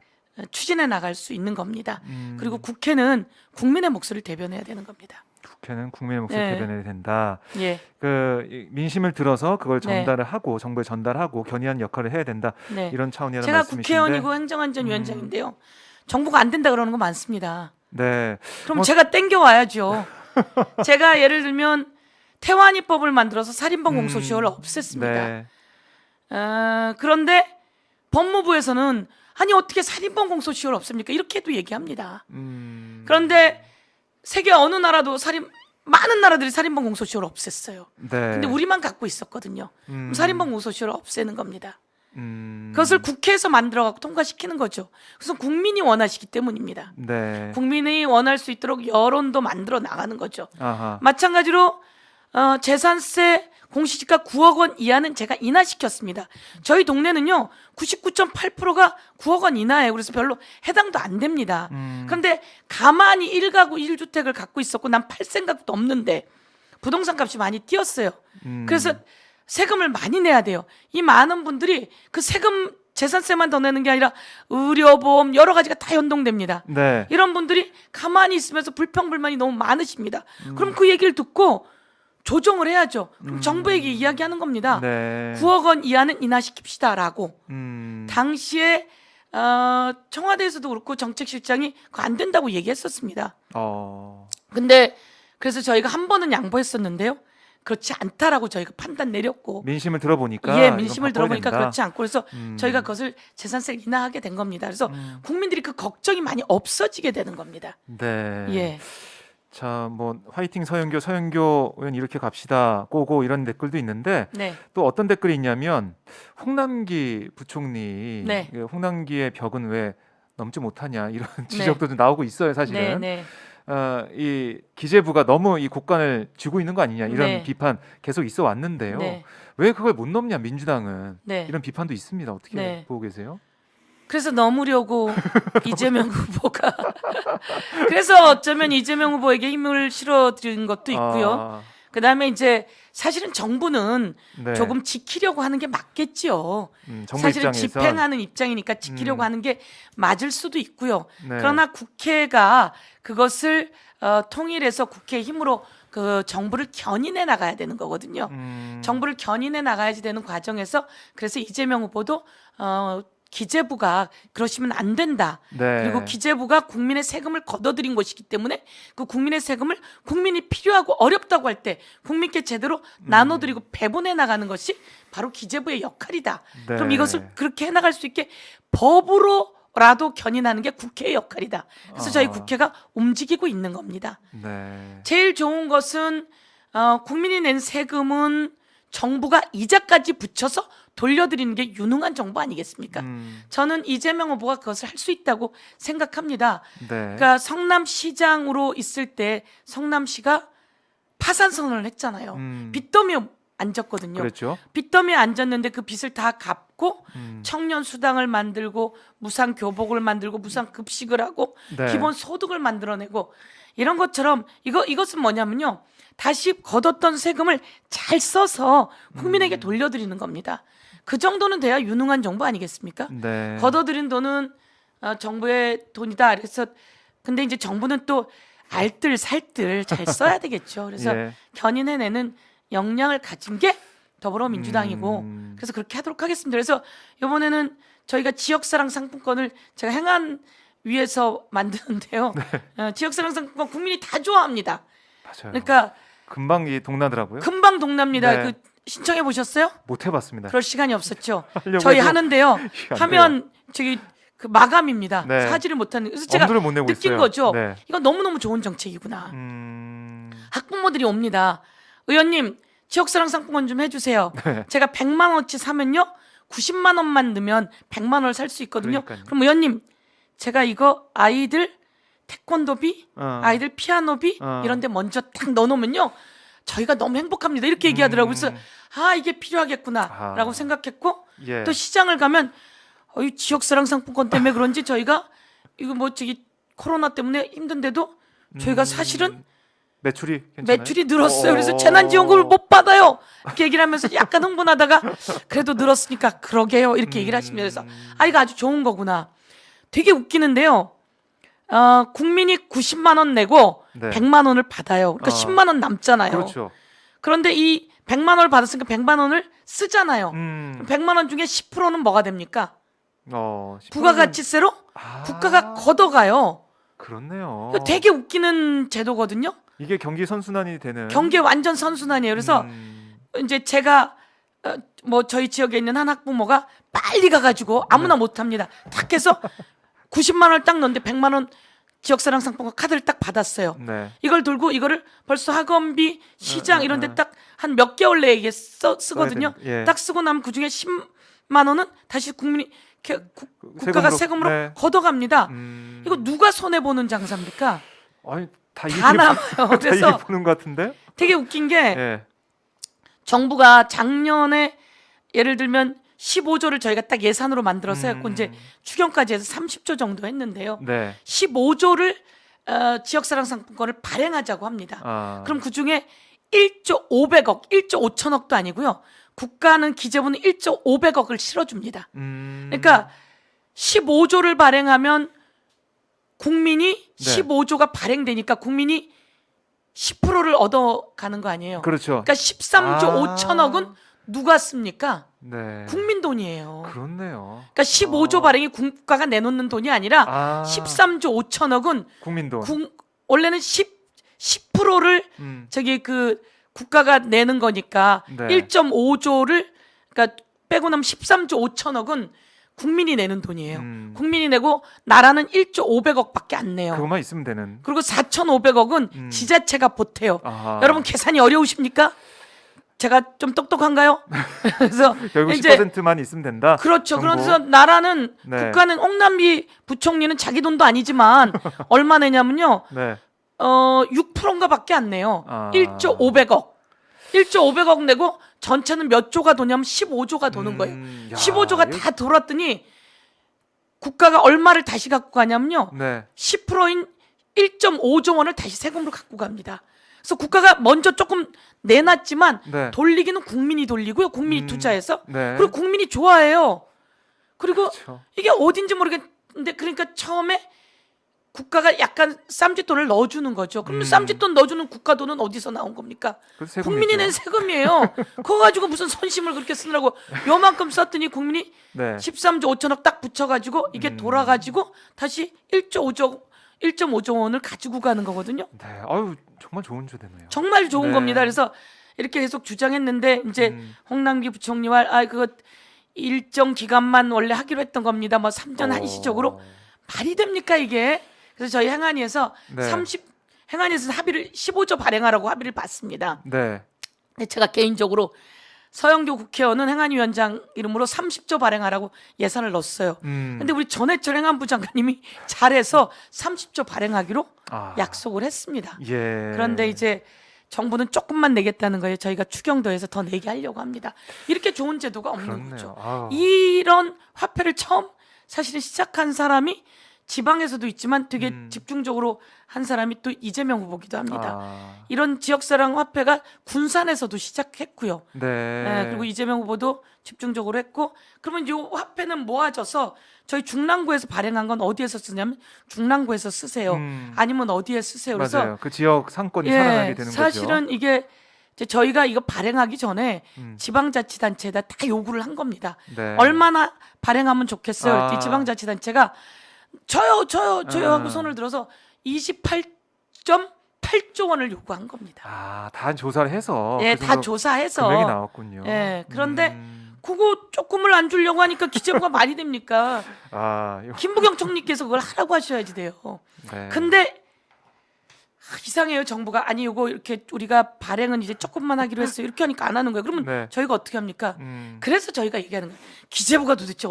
[SPEAKER 2] 추진해 나갈 수 있는 겁니다. 그리고 국회는 국민의 목소리를 대변해야 되는 겁니다.
[SPEAKER 1] 국회는 국민의 목소리
[SPEAKER 2] 네.
[SPEAKER 1] 대변해야 된다.
[SPEAKER 2] 예,
[SPEAKER 1] 이 민심을 들어서 그걸
[SPEAKER 2] 네.
[SPEAKER 1] 전달을 하고 정부에 전달하고 견인하는 역할을 해야 된다.
[SPEAKER 2] 네.
[SPEAKER 1] 이런 차원이라는
[SPEAKER 2] 제가
[SPEAKER 1] 말씀이신데.
[SPEAKER 2] 국회의원이고 행정안전위원장인데요. 정부가 안 된다 그러는 거 많습니다.
[SPEAKER 1] 네.
[SPEAKER 2] 그럼
[SPEAKER 1] 뭐-
[SPEAKER 2] 제가 땡겨 와야죠. 제가 예를 들면 태완이법을 만들어서 살인범 공소시효를 없앴습니다.
[SPEAKER 1] 네.
[SPEAKER 2] 그런데 법무부에서는 아니 어떻게 살인범 공소시효를 없앱니까? 이렇게도 얘기합니다. 그런데 세계 어느 나라도 많은 나라들이 살인범 공소시효를 없앴어요.
[SPEAKER 1] 네.
[SPEAKER 2] 근데 우리만 갖고 있었거든요. 그럼 살인범 공소시효를 없애는 겁니다.
[SPEAKER 1] 음.
[SPEAKER 2] 그것을 국회에서 만들어갖고 통과시키는 거죠. 그래서 국민이 원하시기 때문입니다.
[SPEAKER 1] 네.
[SPEAKER 2] 국민이 원할 수 있도록 여론도 만들어 나가는 거죠.
[SPEAKER 1] 아하.
[SPEAKER 2] 마찬가지로 재산세 공시지가 9억 원 이하는 제가 인하시켰습니다. 저희 동네는요 99.8%가 9억 원 이하예요. 그래서 별로 해당도 안 됩니다. 그런데 가만히 1가구 1주택을 갖고 있었고 난 팔 생각도 없는데 부동산 값이 많이 뛰었어요. 그래서 세금을 많이 내야 돼요. 이 많은 분들이 그 세금 재산세만 더 내는 게 아니라 의료보험 여러 가지가 다 연동됩니다.
[SPEAKER 1] 네.
[SPEAKER 2] 이런 분들이 가만히 있으면서 불평불만이 너무 많으십니다. 그럼 그 얘기를 듣고 조정을 해야죠. 그럼 정부에게 이야기하는 겁니다.
[SPEAKER 1] 네.
[SPEAKER 2] 9억 원 이하는 인하시킵시다라고.
[SPEAKER 1] 음.
[SPEAKER 2] 당시에 청와대에서도 그렇고 정책실장이 그거 안 된다고 얘기했었습니다. 근데 그래서 저희가 한 번은 양보했었는데요. 그렇지 않다라고 저희가 판단 내렸고
[SPEAKER 1] 민심을 들어보니까
[SPEAKER 2] 예, 민심을
[SPEAKER 1] 이건 바꿔야
[SPEAKER 2] 들어보니까
[SPEAKER 1] 된다.
[SPEAKER 2] 그렇지 않고 그래서 저희가 그것을 재산세를 인하하게 된 겁니다. 그래서 국민들이 그 걱정이 많이 없어지게 되는 겁니다.
[SPEAKER 1] 네.
[SPEAKER 2] 예.
[SPEAKER 1] 자, 뭐 화이팅 서영교 의원 이렇게 갑시다. 고고 이런 댓글도 있는데
[SPEAKER 2] 네.
[SPEAKER 1] 또 어떤 댓글이 있냐면 홍남기 부총리
[SPEAKER 2] 네.
[SPEAKER 1] 홍남기의 벽은 왜 넘지 못하냐 이런 지적도 좀 나오고 있어요,
[SPEAKER 2] 네,
[SPEAKER 1] 사실은.
[SPEAKER 2] 네.
[SPEAKER 1] 이 기재부가 너무 이 국간을 쥐고 있는 거 아니냐 이런
[SPEAKER 2] 네.
[SPEAKER 1] 비판 계속 있어 왔는데요.
[SPEAKER 2] 네.
[SPEAKER 1] 왜 그걸 못 넘냐 민주당은
[SPEAKER 2] 네.
[SPEAKER 1] 이런 비판도 있습니다. 어떻게
[SPEAKER 2] 네.
[SPEAKER 1] 보고 계세요?
[SPEAKER 2] 그래서 넘으려고 이재명 후보가 그래서 어쩌면 이재명 후보에게 힘을 실어드린 것도 있고요.
[SPEAKER 1] 아,
[SPEAKER 2] 그다음에 이제 사실은 정부는
[SPEAKER 1] 네.
[SPEAKER 2] 조금 지키려고 하는 게 맞겠지요.
[SPEAKER 1] 정부
[SPEAKER 2] 사실은
[SPEAKER 1] 입장에선
[SPEAKER 2] 집행하는 입장이니까 지키려고 하는 게 맞을 수도 있고요.
[SPEAKER 1] 네.
[SPEAKER 2] 그러나 국회가 그것을 통일해서 국회 힘으로 그 정부를 견인해 나가야 되는 거거든요. 정부를 견인해 나가야지 되는 과정에서 그래서 이재명 후보도 기재부가 그러시면 안 된다.
[SPEAKER 1] 네.
[SPEAKER 2] 그리고 기재부가 국민의 세금을 걷어들인 것이기 때문에 그 국민의 세금을 국민이 필요하고 어렵다고 할 때 국민께 제대로 나눠드리고 배분해 나가는 것이 바로 기재부의 역할이다.
[SPEAKER 1] 네.
[SPEAKER 2] 그럼 이것을 그렇게 해나갈 수 있게 법으로라도 견인하는 게 국회의 역할이다. 그래서 저희 국회가 움직이고 있는 겁니다.
[SPEAKER 1] 네.
[SPEAKER 2] 제일 좋은 것은 국민이 낸 세금은 정부가 이자까지 붙여서 돌려드리는 게 유능한 정부 아니겠습니까? 저는 이재명 후보가 그것을 할 수 있다고 생각합니다.
[SPEAKER 1] 네.
[SPEAKER 2] 그러니까 성남시장으로 있을 때 성남시가 파산 선언을 했잖아요. 빚더미에 앉았거든요.
[SPEAKER 1] 그렇죠.
[SPEAKER 2] 빚더미에 앉았는데 그 빚을 다 갚고
[SPEAKER 1] 음.
[SPEAKER 2] 청년 수당을 만들고 무상 교복을 만들고 무상 급식을 하고
[SPEAKER 1] 네.
[SPEAKER 2] 기본 소득을 만들어내고 이런 것처럼 이것은 뭐냐면요. 다시 걷었던 세금을 잘 써서 국민에게 돌려드리는 겁니다. 그 정도는 돼야 유능한 정부 아니겠습니까?
[SPEAKER 1] 네.
[SPEAKER 2] 걷어들인 돈은 정부의 돈이다. 그래서 근데 이제 정부는 또 알뜰 살뜰 잘 써야 되겠죠. 그래서
[SPEAKER 1] 예.
[SPEAKER 2] 견인해내는 역량을 가진 게 더불어민주당이고 그래서 그렇게 하도록 하겠습니다. 그래서 이번에는 저희가 지역사랑 상품권을 제가 행안 위에서 만드는데요. 지역사랑 상품권 국민이 다 좋아합니다.
[SPEAKER 1] 맞아요.
[SPEAKER 2] 그러니까
[SPEAKER 1] 금방 이 동나더라고요.
[SPEAKER 2] 금방 동납니다.
[SPEAKER 1] 네.
[SPEAKER 2] 그 신청해 보셨어요?
[SPEAKER 1] 못 해봤습니다.
[SPEAKER 2] 그럴 시간이 없었죠.
[SPEAKER 1] 하려고
[SPEAKER 2] 저희
[SPEAKER 1] 해도
[SPEAKER 2] 하는데요.
[SPEAKER 1] 이게 안
[SPEAKER 2] 하면 저기 그 마감입니다.
[SPEAKER 1] 네.
[SPEAKER 2] 사지를 못하는. 그래서 제가
[SPEAKER 1] 엄두를 못 내고
[SPEAKER 2] 느낀
[SPEAKER 1] 있어요.
[SPEAKER 2] 거죠.
[SPEAKER 1] 네.
[SPEAKER 2] 이건 너무너무 좋은 정책이구나.
[SPEAKER 1] 음.
[SPEAKER 2] 학부모들이 옵니다. 의원님 지역사랑 상품권 좀 해주세요.
[SPEAKER 1] 네.
[SPEAKER 2] 제가 100만 원어치 사면요 90만 원만 넣으면 100만 원을 살 수 있거든요.
[SPEAKER 1] 그러니까요.
[SPEAKER 2] 그럼 의원님 제가 이거 아이들 태권도비,
[SPEAKER 1] 어.
[SPEAKER 2] 아이들 피아노비 이런 데 먼저 딱 넣어놓으면요 저희가 너무 행복합니다. 이렇게 얘기하더라고요. 그래서 이게 필요하겠구나 라고 생각했고
[SPEAKER 1] 예.
[SPEAKER 2] 또 시장을 가면 이 지역사랑 상품권 때문에 그런지 저희가 이거 뭐 저기 코로나 때문에 힘든데도 저희가 사실은
[SPEAKER 1] 매출이 괜찮아요?
[SPEAKER 2] 매출이 늘었어요. 그래서 재난지원금을 못 받아요. 이렇게 얘기를 하면서 약간 흥분하다가 그래도 늘었으니까 그러게요. 이렇게 얘기를 하시면서 그래서 이거 아주 좋은 거구나. 되게 웃기는데요. 국민이 90만 원 내고
[SPEAKER 1] 네.
[SPEAKER 2] 100만 원을 받아요. 그러니까 10만 원 남잖아요.
[SPEAKER 1] 그렇죠.
[SPEAKER 2] 그런데 이 100만 원을 받았으니까 100만 원을 쓰잖아요. 100만 원 중에 10%는 뭐가 됩니까?
[SPEAKER 1] 10%는
[SPEAKER 2] 부가가치세로 국가가 걷어가요.
[SPEAKER 1] 그렇네요.
[SPEAKER 2] 이거 되게 웃기는 제도거든요.
[SPEAKER 1] 이게 경기 선순환이 되는.
[SPEAKER 2] 경계 완전 선순환이에요. 그래서 이제 제가 뭐 저희 지역에 있는 한 학부모가 빨리 가가지고 아무나 못합니다. 딱 해서 90만 원을 딱 넣는데 100만 원 지역사랑 상품권 카드를 딱 받았어요.
[SPEAKER 1] 네.
[SPEAKER 2] 이걸 들고 이거를 벌써 학원비, 시장 이런 데 딱 한 몇 개월 내에 이게 쓰거든요.
[SPEAKER 1] 예.
[SPEAKER 2] 딱 쓰고 나면 그중에 10만 원은 다시 국민이 국가가 세금으로
[SPEAKER 1] 네.
[SPEAKER 2] 걷어갑니다. 이거 누가 손해 보는 장사입니까?
[SPEAKER 1] 아니 다
[SPEAKER 2] 다 남아요. 그래서
[SPEAKER 1] 이게 보는 것 같은데.
[SPEAKER 2] 되게 웃긴 게
[SPEAKER 1] 예.
[SPEAKER 2] 정부가 작년에 예를 들면 15조를 저희가 딱 예산으로 만들어서 했고 이제 추경까지 해서 30조 정도 했는데요.
[SPEAKER 1] 네.
[SPEAKER 2] 15조를 지역사랑 상품권을 발행하자고 합니다. 그럼 그중에 1조 500억, 1조 5천억도 아니고요. 국가는 기재부는 1조 500억을 실어줍니다. 그러니까 15조를 발행하면 국민이
[SPEAKER 1] 네.
[SPEAKER 2] 15조가 발행되니까 국민이 10%를 얻어가는 거 아니에요.
[SPEAKER 1] 그렇죠.
[SPEAKER 2] 그러니까 13조 5천억은 누가 씁니까?
[SPEAKER 1] 네.
[SPEAKER 2] 국민 돈이에요.
[SPEAKER 1] 그렇네요.
[SPEAKER 2] 그러니까 15조 발행이 국가가 내놓는 돈이 아니라 13조 5천억은
[SPEAKER 1] 국민돈.
[SPEAKER 2] 원래는 10%를 저기 그 국가가 내는 거니까
[SPEAKER 1] 네.
[SPEAKER 2] 1.5조를 그러니까 빼고 나면 13조 5천억은 국민이 내는 돈이에요.
[SPEAKER 1] 음.
[SPEAKER 2] 국민이 내고 나라는 1조 500억밖에 안 내요.
[SPEAKER 1] 그것만 있으면 되는.
[SPEAKER 2] 그리고 4,500억은 지자체가 보태요.
[SPEAKER 1] 아하.
[SPEAKER 2] 여러분 계산이 어려우십니까? 제가 좀 똑똑한가요? 그래서
[SPEAKER 1] 결국
[SPEAKER 2] 이제
[SPEAKER 1] 10%만 있으면 된다.
[SPEAKER 2] 그렇죠.
[SPEAKER 1] 정부.
[SPEAKER 2] 그래서 나라는
[SPEAKER 1] 네.
[SPEAKER 2] 국가는 홍남기 부총리는 자기 돈도 아니지만 얼마 내냐면요.
[SPEAKER 1] 네.
[SPEAKER 2] 6%인가밖에 안 내요.
[SPEAKER 1] 아.
[SPEAKER 2] 1조 500억. 1조 500억 내고 전체는 몇 조가 도냐면 15조가 도는 거예요.
[SPEAKER 1] 야,
[SPEAKER 2] 15조가
[SPEAKER 1] 이거-
[SPEAKER 2] 다 돌았더니 국가가 얼마를 다시 갖고 가냐면요.
[SPEAKER 1] 네.
[SPEAKER 2] 10%인 1.5조 원을 다시 세금으로 갖고 갑니다. 그래서 국가가 먼저 조금 내놨지만
[SPEAKER 1] 네.
[SPEAKER 2] 돌리기는 국민이 돌리고요. 국민이 투자해서.
[SPEAKER 1] 네.
[SPEAKER 2] 그리고 국민이 좋아해요. 그리고
[SPEAKER 1] 그렇죠.
[SPEAKER 2] 이게 어딘지 모르겠는데 그러니까 처음에 국가가 약간 쌈짓돈을 넣어주는 거죠. 그럼 쌈짓돈 넣어주는 국가 돈은 어디서 나온 겁니까?
[SPEAKER 1] 그래서 세금이죠.
[SPEAKER 2] 국민이 낸 세금이에요. 그거 가지고 무슨 선심을 그렇게 쓰느라고 요만큼 썼더니 국민이
[SPEAKER 1] 네.
[SPEAKER 2] 13조 5천억 딱 붙여가지고 이게 돌아가지고 다시 1.5조 원을 가지고 가는 거거든요.
[SPEAKER 1] 네. 아유, 정말 좋은 주제네요.
[SPEAKER 2] 정말 좋은
[SPEAKER 1] 네.
[SPEAKER 2] 겁니다. 그래서 이렇게 계속 주장했는데 이제 홍남기 부총리와 그 일정 기간만 원래 하기로 했던 겁니다. 뭐 3전 한시적으로 말이 됩니까 이게? 그래서 저희 행안위에서
[SPEAKER 1] 네.
[SPEAKER 2] 행안위에서 합의를 15조 발행하라고 합의를 받습니다.
[SPEAKER 1] 네.
[SPEAKER 2] 근데 제가 개인적으로 서영교 국회의원은 행안위원장 이름으로 30조 발행하라고 예산을 넣었어요. 근데 우리 전해철 행안부 장관님이 잘해서 30조 발행하기로
[SPEAKER 1] 아.
[SPEAKER 2] 약속을 했습니다.
[SPEAKER 1] 예.
[SPEAKER 2] 그런데 이제 정부는 조금만 내겠다는 거예요. 저희가 추경도에서 더 내게 하려고 합니다. 이렇게 좋은 제도가 없는
[SPEAKER 1] 그렇네요.
[SPEAKER 2] 거죠.
[SPEAKER 1] 아우.
[SPEAKER 2] 이런 화폐를 처음 사실은 시작한 사람이 지방에서도 있지만 되게 집중적으로 한 사람이 또 이재명 후보기도 합니다.
[SPEAKER 1] 아.
[SPEAKER 2] 이런 지역사랑 화폐가 군산에서도 시작했고요.
[SPEAKER 1] 네.
[SPEAKER 2] 네, 그리고 이재명 후보도 집중적으로 했고, 그러면 이 화폐는 모아져서 저희 중랑구에서 발행한 건 어디에서 쓰냐면 중랑구에서 쓰세요. 아니면 어디에 쓰세요. 그래서
[SPEAKER 1] 맞아요. 그 지역 상권이 살아나게 되는
[SPEAKER 2] 사실은
[SPEAKER 1] 거죠.
[SPEAKER 2] 이게 이제 저희가 이거 발행하기 전에 지방자치단체에다 다 요구를 한 겁니다.
[SPEAKER 1] 네.
[SPEAKER 2] 얼마나 발행하면 좋겠어요.
[SPEAKER 1] 아.
[SPEAKER 2] 그랬더니 지방자치단체가 저요 하고 손을 들어서 28.8조 원을 요구한 겁니다.
[SPEAKER 1] 아, 다 조사를 해서
[SPEAKER 2] 예,
[SPEAKER 1] 그
[SPEAKER 2] 다
[SPEAKER 1] 정도
[SPEAKER 2] 조사해서.
[SPEAKER 1] 금액이 나왔군요.
[SPEAKER 2] 예, 그런데 그거 조금을 안 주려고 하니까 기재부가 말이 됩니까?
[SPEAKER 1] 아, 이거-
[SPEAKER 2] 김부경 총리께서 그걸 하라고 하셔야지 돼요.
[SPEAKER 1] 네.
[SPEAKER 2] 근데 이상해요. 정부가 아니 요거 이렇게 우리가 발행은 이제 조금만 하기로 했어요. 이렇게 하니까 안 하는 거예요. 그러면
[SPEAKER 1] 네.
[SPEAKER 2] 저희가 어떻게 합니까? 그래서 저희가 얘기하는 거예요. 기재부가 도대체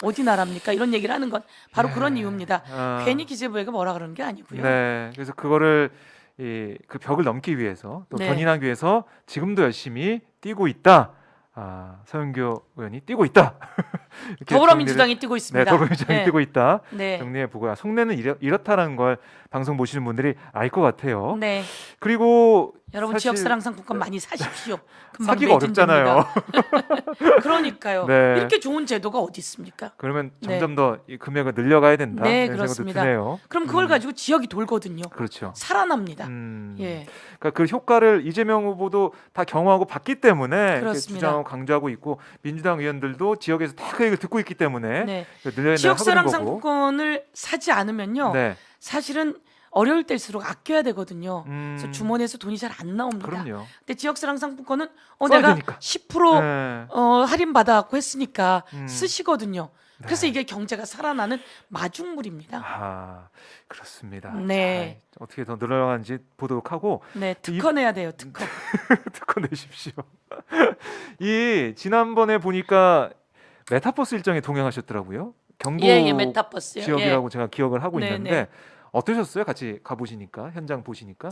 [SPEAKER 2] 어디 나라입니까? 이런 얘기를 하는 건 바로 그런 이유입니다.
[SPEAKER 1] 아.
[SPEAKER 2] 괜히 기재부에가 뭐라 그러는 게 아니고요.
[SPEAKER 1] 네. 그래서 그거를 그 벽을 넘기 위해서 또
[SPEAKER 2] 네.
[SPEAKER 1] 견인하기 위해서 지금도 열심히 뛰고 있다. 아, 서영교 의원이 뛰고 있다. 이렇게
[SPEAKER 2] 더불어민주당이 뛰고
[SPEAKER 1] 네,
[SPEAKER 2] 있습니다.
[SPEAKER 1] 더불어민주당이
[SPEAKER 2] 네.
[SPEAKER 1] 뛰고 있다.
[SPEAKER 2] 네.
[SPEAKER 1] 정리해 보고요. 속내는 이렇다라는 걸 방송 보시는 분들이 알 것 같아요.
[SPEAKER 2] 네.
[SPEAKER 1] 그리고
[SPEAKER 2] 여러분
[SPEAKER 1] 사실
[SPEAKER 2] 지역사랑 상품권 많이 사십시오. 금방
[SPEAKER 1] 사기가 어렵잖아요.
[SPEAKER 2] 매진됩니다. 그러니까요.
[SPEAKER 1] 네.
[SPEAKER 2] 이렇게 좋은 제도가 어디 있습니까?
[SPEAKER 1] 그러면
[SPEAKER 2] 네.
[SPEAKER 1] 점점 더 이 금액을 늘려가야 된다.
[SPEAKER 2] 네,
[SPEAKER 1] 이런
[SPEAKER 2] 그렇습니다.
[SPEAKER 1] 생각도 드네요.
[SPEAKER 2] 그럼 그걸 가지고 지역이 돌거든요.
[SPEAKER 1] 그렇죠.
[SPEAKER 2] 살아납니다.
[SPEAKER 1] 그러니까
[SPEAKER 2] 예.
[SPEAKER 1] 그 효과를 이재명 후보도 다 경험하고 봤기 때문에 이렇게
[SPEAKER 2] 그렇습니다.
[SPEAKER 1] 주장하고 강조하고 있고 민주당 의원들도 지역에서 다 그 얘기를 듣고 있기 때문에
[SPEAKER 2] 네.
[SPEAKER 1] 늘려야
[SPEAKER 2] 지역사랑
[SPEAKER 1] 하는 거고.
[SPEAKER 2] 상품권을 사지 않으면요.
[SPEAKER 1] 네.
[SPEAKER 2] 사실은 어려울 때일수록 아껴야 되거든요.
[SPEAKER 1] 음,
[SPEAKER 2] 그래서 주머니에서 돈이 잘 안 나옵니다.
[SPEAKER 1] 그럼요.
[SPEAKER 2] 근데 지역사랑 상품권은
[SPEAKER 1] 써야
[SPEAKER 2] 내가
[SPEAKER 1] 되니까.
[SPEAKER 2] 10%
[SPEAKER 1] 네.
[SPEAKER 2] 할인 받아갖고 했으니까
[SPEAKER 1] 음.
[SPEAKER 2] 쓰시거든요. 그래서
[SPEAKER 1] 네.
[SPEAKER 2] 이게 경제가 살아나는 마중물입니다.
[SPEAKER 1] 아, 그렇습니다.
[SPEAKER 2] 네.
[SPEAKER 1] 자, 어떻게 더 늘어나는지 보도록 하고
[SPEAKER 2] 네, 특허내야 돼요. 특허.
[SPEAKER 1] 듣고 내십시오. 이 지난번에 보니까 메타버스 일정에 동행하셨더라고요. 경북
[SPEAKER 2] 예, 메타버스요.
[SPEAKER 1] 지역이라고 제가 기억을 하고
[SPEAKER 2] 네,
[SPEAKER 1] 있는데
[SPEAKER 2] 네.
[SPEAKER 1] 어떠셨어요? 같이 가보시니까 현장 보시니까?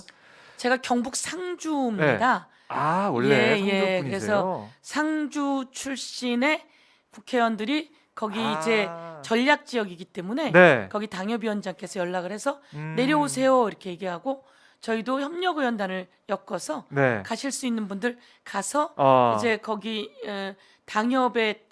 [SPEAKER 2] 제가 경북 상주입니다.
[SPEAKER 1] 아, 원래
[SPEAKER 2] 예,
[SPEAKER 1] 성주
[SPEAKER 2] 예.
[SPEAKER 1] 분이세요?
[SPEAKER 2] 그래서 상주 출신의 국회의원들이 거기
[SPEAKER 1] 아.
[SPEAKER 2] 이제 전략 지역이기 때문에
[SPEAKER 1] 네.
[SPEAKER 2] 거기 당협위원장께서 연락을 해서
[SPEAKER 1] 음.
[SPEAKER 2] 내려오세요 이렇게 얘기하고 저희도 협력의원단을 엮어서
[SPEAKER 1] 네.
[SPEAKER 2] 가실 수 있는 분들 가서
[SPEAKER 1] 아,
[SPEAKER 2] 이제 거기 당협의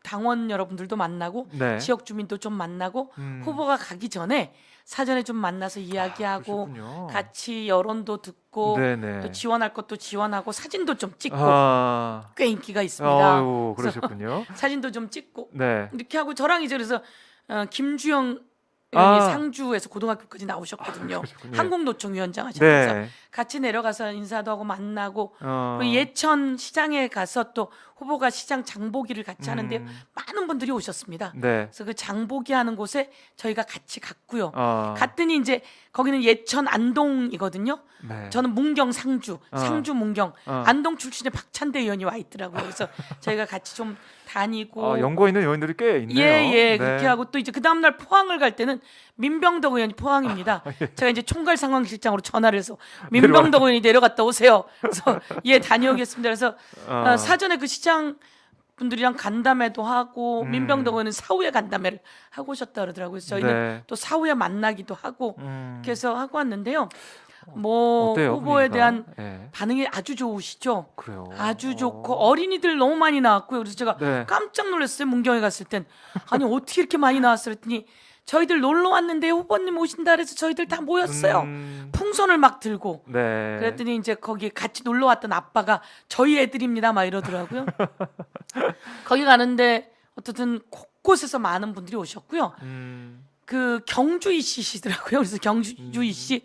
[SPEAKER 2] 당원 여러분들도 만나고
[SPEAKER 1] 네.
[SPEAKER 2] 지역 주민도 좀 만나고
[SPEAKER 1] 음.
[SPEAKER 2] 후보가 가기 전에 사전에 좀 만나서 이야기하고
[SPEAKER 1] 그러셨군요.
[SPEAKER 2] 같이 여론도 듣고
[SPEAKER 1] 네네.
[SPEAKER 2] 또 지원할 것도 지원하고 사진도 좀 찍고
[SPEAKER 1] 아,
[SPEAKER 2] 꽤 인기가 있습니다.
[SPEAKER 1] 아유, 그러셨군요.
[SPEAKER 2] 사진도 좀 찍고
[SPEAKER 1] 네.
[SPEAKER 2] 이렇게 하고 저랑 이제 그래서 김주영 의원이
[SPEAKER 1] 아.
[SPEAKER 2] 상주에서 고등학교까지 나오셨거든요.
[SPEAKER 1] 그러셨군요.
[SPEAKER 2] 한국노총위원장 하셨면서
[SPEAKER 1] 네.
[SPEAKER 2] 같이 내려가서 인사도 하고 만나고
[SPEAKER 1] 어.
[SPEAKER 2] 그리고 예천 시장에 가서 또 후보가 시장 장보기를 같이 하는데 많은 분들이 오셨습니다.
[SPEAKER 1] 네.
[SPEAKER 2] 그래서 그 장보기 하는 곳에 저희가 같이 갔고요.
[SPEAKER 1] 어.
[SPEAKER 2] 갔더니 이제 거기는 예천 안동이거든요.
[SPEAKER 1] 네.
[SPEAKER 2] 저는 문경 상주, 상주 문경, 안동 출신의 박찬대 의원이 와 있더라고요. 그래서 저희가 같이 좀 다니고
[SPEAKER 1] 연구에 있는 의원들이 꽤 있네요.
[SPEAKER 2] 예,
[SPEAKER 1] 네.
[SPEAKER 2] 그렇게 하고 또 이제 그 다음 날 포항을 갈 때는 민병덕 의원이 포항입니다. 제가 이제 총괄 상황실장으로 전화를 해서 민병덕 의원이 내려갔다 오세요. 그래서 예 다녀오겠습니다. 그래서 사전에 그 시장 분들이랑 간담회도 하고 민병덕 의원은 사후에 간담회를 하고 오셨다 그러더라고요. 그래서 저희는
[SPEAKER 1] 네.
[SPEAKER 2] 또 사후에 만나기도 하고 그렇게 해서 하고 왔는데요. 뭐
[SPEAKER 1] 어때요,
[SPEAKER 2] 후보에
[SPEAKER 1] 분위기가?
[SPEAKER 2] 대한
[SPEAKER 1] 네.
[SPEAKER 2] 반응이 아주 좋으시죠.
[SPEAKER 1] 그래요.
[SPEAKER 2] 아주 좋고 어린이들 너무 많이 나왔고요. 그래서 제가
[SPEAKER 1] 네.
[SPEAKER 2] 깜짝 놀랐어요. 문경에 갔을 땐 아니 어떻게 이렇게 많이 나왔어요? 그랬더니 저희들 놀러 왔는데 후보님 오신다 그래서 저희들 다 모였어요. 풍선을 막 들고
[SPEAKER 1] 네.
[SPEAKER 2] 그랬더니 이제 거기 같이 놀러 왔던 아빠가 저희 애들입니다 막 이러더라고요. 거기 가는데 어쨌든 곳곳에서 많은 분들이 오셨고요. 그 경주이 씨시더라고요. 그래서 경주이 씨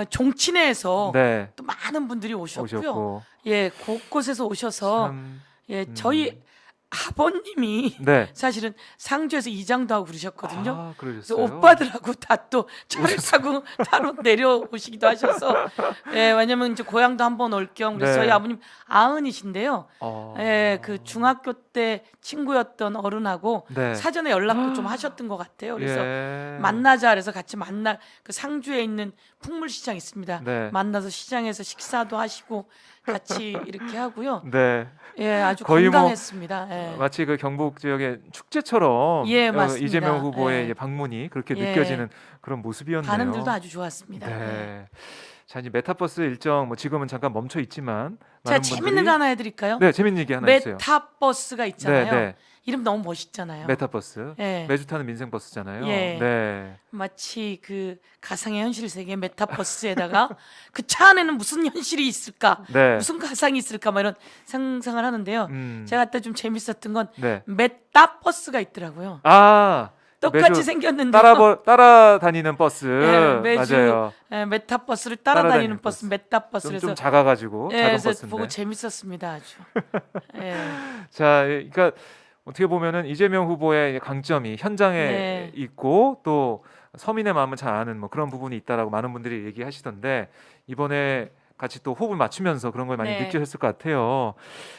[SPEAKER 2] 종친회에서
[SPEAKER 1] 네.
[SPEAKER 2] 또 많은 분들이 오셨고요.
[SPEAKER 1] 오셨고.
[SPEAKER 2] 예, 곳곳에서 오셔서
[SPEAKER 1] 참.
[SPEAKER 2] 예, 저희 아버님이
[SPEAKER 1] 네.
[SPEAKER 2] 사실은 상주에서 이장도 하고 그러셨거든요.
[SPEAKER 1] 아,
[SPEAKER 2] 그래서
[SPEAKER 1] 그러셨어요.
[SPEAKER 2] 오빠들하고 다 또 차를 타고 따로 내려오시기도 하셔서 예, 왜냐면 이제 고향도 한번 올 겸 그래서
[SPEAKER 1] 네.
[SPEAKER 2] 저희 아버님 아흔이신데요.
[SPEAKER 1] 어.
[SPEAKER 2] 예, 그 중학교 때 친구였던 어른하고
[SPEAKER 1] 네.
[SPEAKER 2] 사전에 연락도 좀 하셨던 것 같아요. 그래서
[SPEAKER 1] 예.
[SPEAKER 2] 만나자 그래서 같이 만나 그 상주에 있는 풍물시장 있습니다.
[SPEAKER 1] 네.
[SPEAKER 2] 만나서 시장에서 식사도 하시고 같이 이렇게 하고요.
[SPEAKER 1] 네.
[SPEAKER 2] 예, 아주
[SPEAKER 1] 거의 뭐
[SPEAKER 2] 건강했습니다. 예.
[SPEAKER 1] 마치 그 경북 지역의 축제처럼
[SPEAKER 2] 예, 맞습니다.
[SPEAKER 1] 이재명 후보의
[SPEAKER 2] 예.
[SPEAKER 1] 이제 방문이 그렇게
[SPEAKER 2] 예.
[SPEAKER 1] 느껴지는 그런 모습이었네요.
[SPEAKER 2] 반응들도 아주 좋았습니다. 예.
[SPEAKER 1] 네. 자, 이제 메타버스 일정 뭐 지금은 잠깐 멈춰 있지만
[SPEAKER 2] 제가
[SPEAKER 1] 많은
[SPEAKER 2] 재밌는
[SPEAKER 1] 분들이
[SPEAKER 2] 거 하나 해드릴까요?
[SPEAKER 1] 네, 재밌는 얘기 하나 있어요.
[SPEAKER 2] 메타버스가 있잖아요.
[SPEAKER 1] 네.
[SPEAKER 2] 이름 너무 멋있잖아요.
[SPEAKER 1] 메타버스.
[SPEAKER 2] 예.
[SPEAKER 1] 매주 타는 민생 버스잖아요.
[SPEAKER 2] 예.
[SPEAKER 1] 네.
[SPEAKER 2] 마치 그 가상의 현실 세계 메타버스에다가 그 차 안에는 무슨 현실이 있을까,
[SPEAKER 1] 네.
[SPEAKER 2] 무슨 가상이 있을까, 막 이런 상상을 하는데요. 제가 그때 좀 재밌었던 건
[SPEAKER 1] 네.
[SPEAKER 2] 메타버스가 있더라고요.
[SPEAKER 1] 아,
[SPEAKER 2] 똑같이
[SPEAKER 1] 매주
[SPEAKER 2] 생겼는데
[SPEAKER 1] 따라다니는 버스.
[SPEAKER 2] 예, 매주
[SPEAKER 1] 맞아요.
[SPEAKER 2] 예, 메타버스를 따라다니는
[SPEAKER 1] 따라다니는
[SPEAKER 2] 버스,
[SPEAKER 1] 버스.
[SPEAKER 2] 메타버스.
[SPEAKER 1] 좀
[SPEAKER 2] 그래서
[SPEAKER 1] 작아가지고
[SPEAKER 2] 예,
[SPEAKER 1] 작은
[SPEAKER 2] 그래서
[SPEAKER 1] 버스인데.
[SPEAKER 2] 보고 재밌었습니다, 아주. 예.
[SPEAKER 1] 자, 그러니까 어떻게 보면은 이재명 후보의 강점이 현장에
[SPEAKER 2] 네.
[SPEAKER 1] 있고 또 서민의 마음을 잘 아는 뭐 그런 부분이 있다라고 많은 분들이 얘기하시던데 이번에 같이 또 호흡을 맞추면서 그런 걸 많이
[SPEAKER 2] 네.
[SPEAKER 1] 느끼셨을 것 같아요.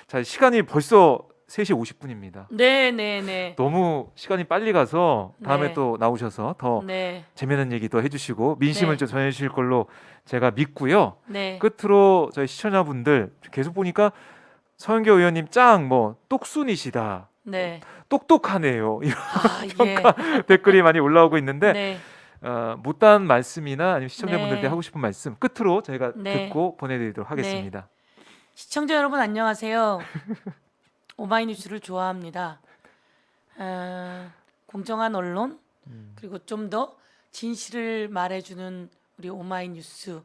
[SPEAKER 1] 자, 시간이 벌써 3시 50분입니다.
[SPEAKER 2] 네.
[SPEAKER 1] 너무 시간이 빨리 가서 다음에
[SPEAKER 2] 네.
[SPEAKER 1] 또 나오셔서 더
[SPEAKER 2] 네.
[SPEAKER 1] 재미있는 얘기도 해주시고 민심을
[SPEAKER 2] 네.
[SPEAKER 1] 좀 전해주실 걸로 제가 믿고요.
[SPEAKER 2] 네.
[SPEAKER 1] 끝으로 저희 시청자분들 계속 보니까 서영교 의원님 짱 뭐 똑순이시다.
[SPEAKER 2] 네.
[SPEAKER 1] 똑똑하네요. 이런
[SPEAKER 2] 아, 예.
[SPEAKER 1] 댓글이 많이 올라오고 있는데
[SPEAKER 2] 네.
[SPEAKER 1] 못다한 말씀이나 아니면 시청자분들께
[SPEAKER 2] 네.
[SPEAKER 1] 하고 싶은 말씀 끝으로 저희가
[SPEAKER 2] 네.
[SPEAKER 1] 듣고 보내드리도록 하겠습니다.
[SPEAKER 2] 시청자 여러분 안녕하세요. 오마이뉴스를 좋아합니다. 공정한 언론 그리고 좀 더 진실을 말해주는 우리 오마이뉴스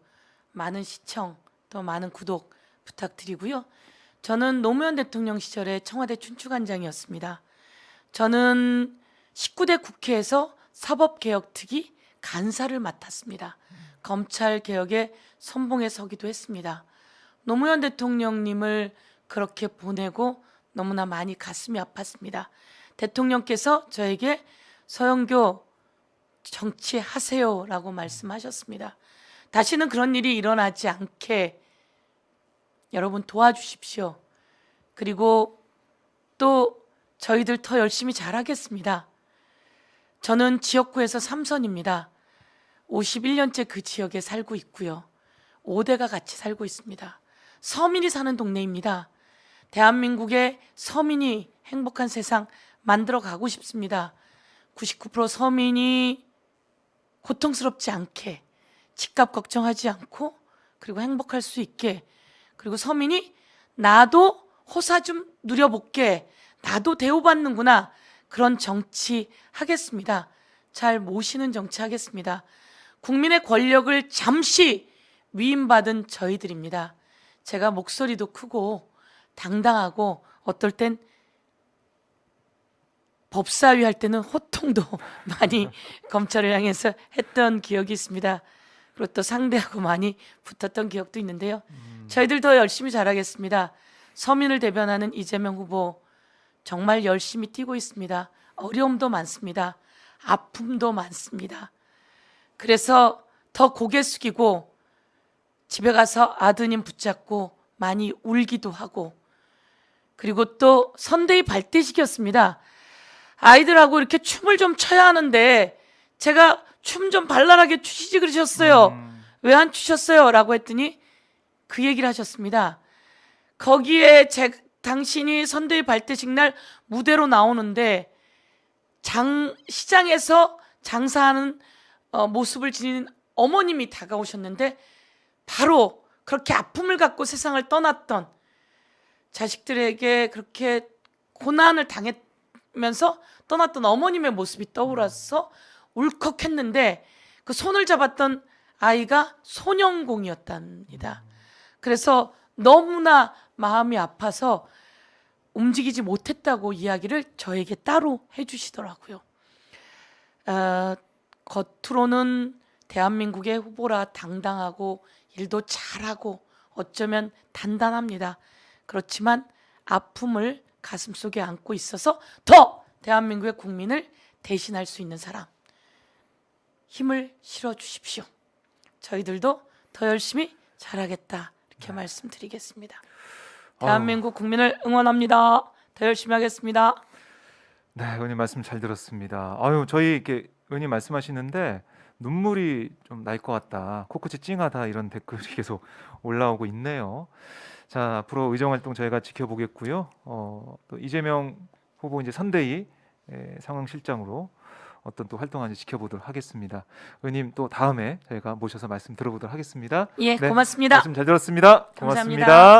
[SPEAKER 2] 많은 시청 또 많은 구독 부탁드리고요. 저는 노무현 대통령 시절에 청와대 춘추관장이었습니다. 저는 19대 국회에서 사법개혁특위 간사를 맡았습니다. 검찰개혁의 선봉에 서기도 했습니다. 노무현 대통령님을 그렇게 보내고 너무나 많이 가슴이 아팠습니다. 대통령께서 저에게 서영교 정치하세요라고 말씀하셨습니다. 다시는 그런 일이 일어나지 않게 여러분 도와주십시오. 그리고 또 저희들 더 열심히 잘하겠습니다. 저는 지역구에서 3선입니다. 51년째 그 지역에 살고 있고요. 5대가 같이 살고 있습니다. 서민이 사는 동네입니다. 대한민국의 서민이 행복한 세상 만들어 가고 싶습니다. 99% 서민이 고통스럽지 않게 집값 걱정하지 않고 그리고 행복할 수 있게 그리고 서민이 나도 호사 좀 누려볼게 나도 대우받는구나 그런 정치 하겠습니다. 잘 모시는 정치 하겠습니다. 국민의 권력을 잠시 위임받은 저희들입니다. 제가 목소리도 크고 당당하고 어떨 땐 법사위 할 때는 호통도 많이 검찰을 향해서 했던 기억이 있습니다. 그리고 또 상대하고 많이 붙었던 기억도 있는데요. 저희들 더 열심히 잘하겠습니다. 서민을 대변하는 이재명 후보 정말 열심히 뛰고 있습니다. 어려움도 많습니다. 아픔도 많습니다. 그래서 더 고개 숙이고 집에 가서 아드님 붙잡고 많이 울기도 하고, 그리고 또 선대위 발대식이었습니다. 아이들하고 이렇게 춤을 좀 춰야 하는데 제가 춤 좀 발랄하게 추시지 그러셨어요. 왜 안 추셨어요? 라고 했더니 그 얘기를 하셨습니다. 거기에 당신이 선대위 발대식 날 무대로 나오는데 시장에서 장사하는 모습을 지닌 어머님이 다가오셨는데 바로 그렇게 아픔을 갖고 세상을 떠났던, 자식들에게 그렇게 고난을 당하면서 떠났던 어머님의 모습이 떠올라서 울컥했는데 그 손을 잡았던 아이가 소년공이었답니다. 그래서 너무나 마음이 아파서 움직이지 못했다고 이야기를 저에게 따로 해주시더라고요. 겉으로는 대한민국의 후보라 당당하고 일도 잘하고 어쩌면 단단합니다. 그렇지만 아픔을 가슴속에 안고 있어서 더 대한민국의 국민을 대신할 수 있는 사람, 힘을 실어주십시오. 저희들도 더 열심히 잘하겠다, 이렇게 말씀드리겠습니다. 대한민국 국민을 응원합니다. 더 열심히 하겠습니다.
[SPEAKER 1] 네, 의원님 말씀 잘 들었습니다. 아유, 저희 이렇게 의원님 말씀하시는데 눈물이 좀 날 것 같다, 코끝이 찡하다, 이런 댓글이 계속 올라오고 있네요. 자, 앞으로 의정 활동 저희가 지켜보겠고요. 또 이재명 후보 이제 선대위 상황실장으로 어떤 또 활동하는지 지켜보도록 하겠습니다. 의원님 또 다음에 저희가 모셔서 말씀 들어보도록 하겠습니다.
[SPEAKER 2] 예,
[SPEAKER 1] 네,
[SPEAKER 2] 고맙습니다.
[SPEAKER 1] 말씀 잘 들었습니다.
[SPEAKER 2] 감사합니다.
[SPEAKER 1] 고맙습니다.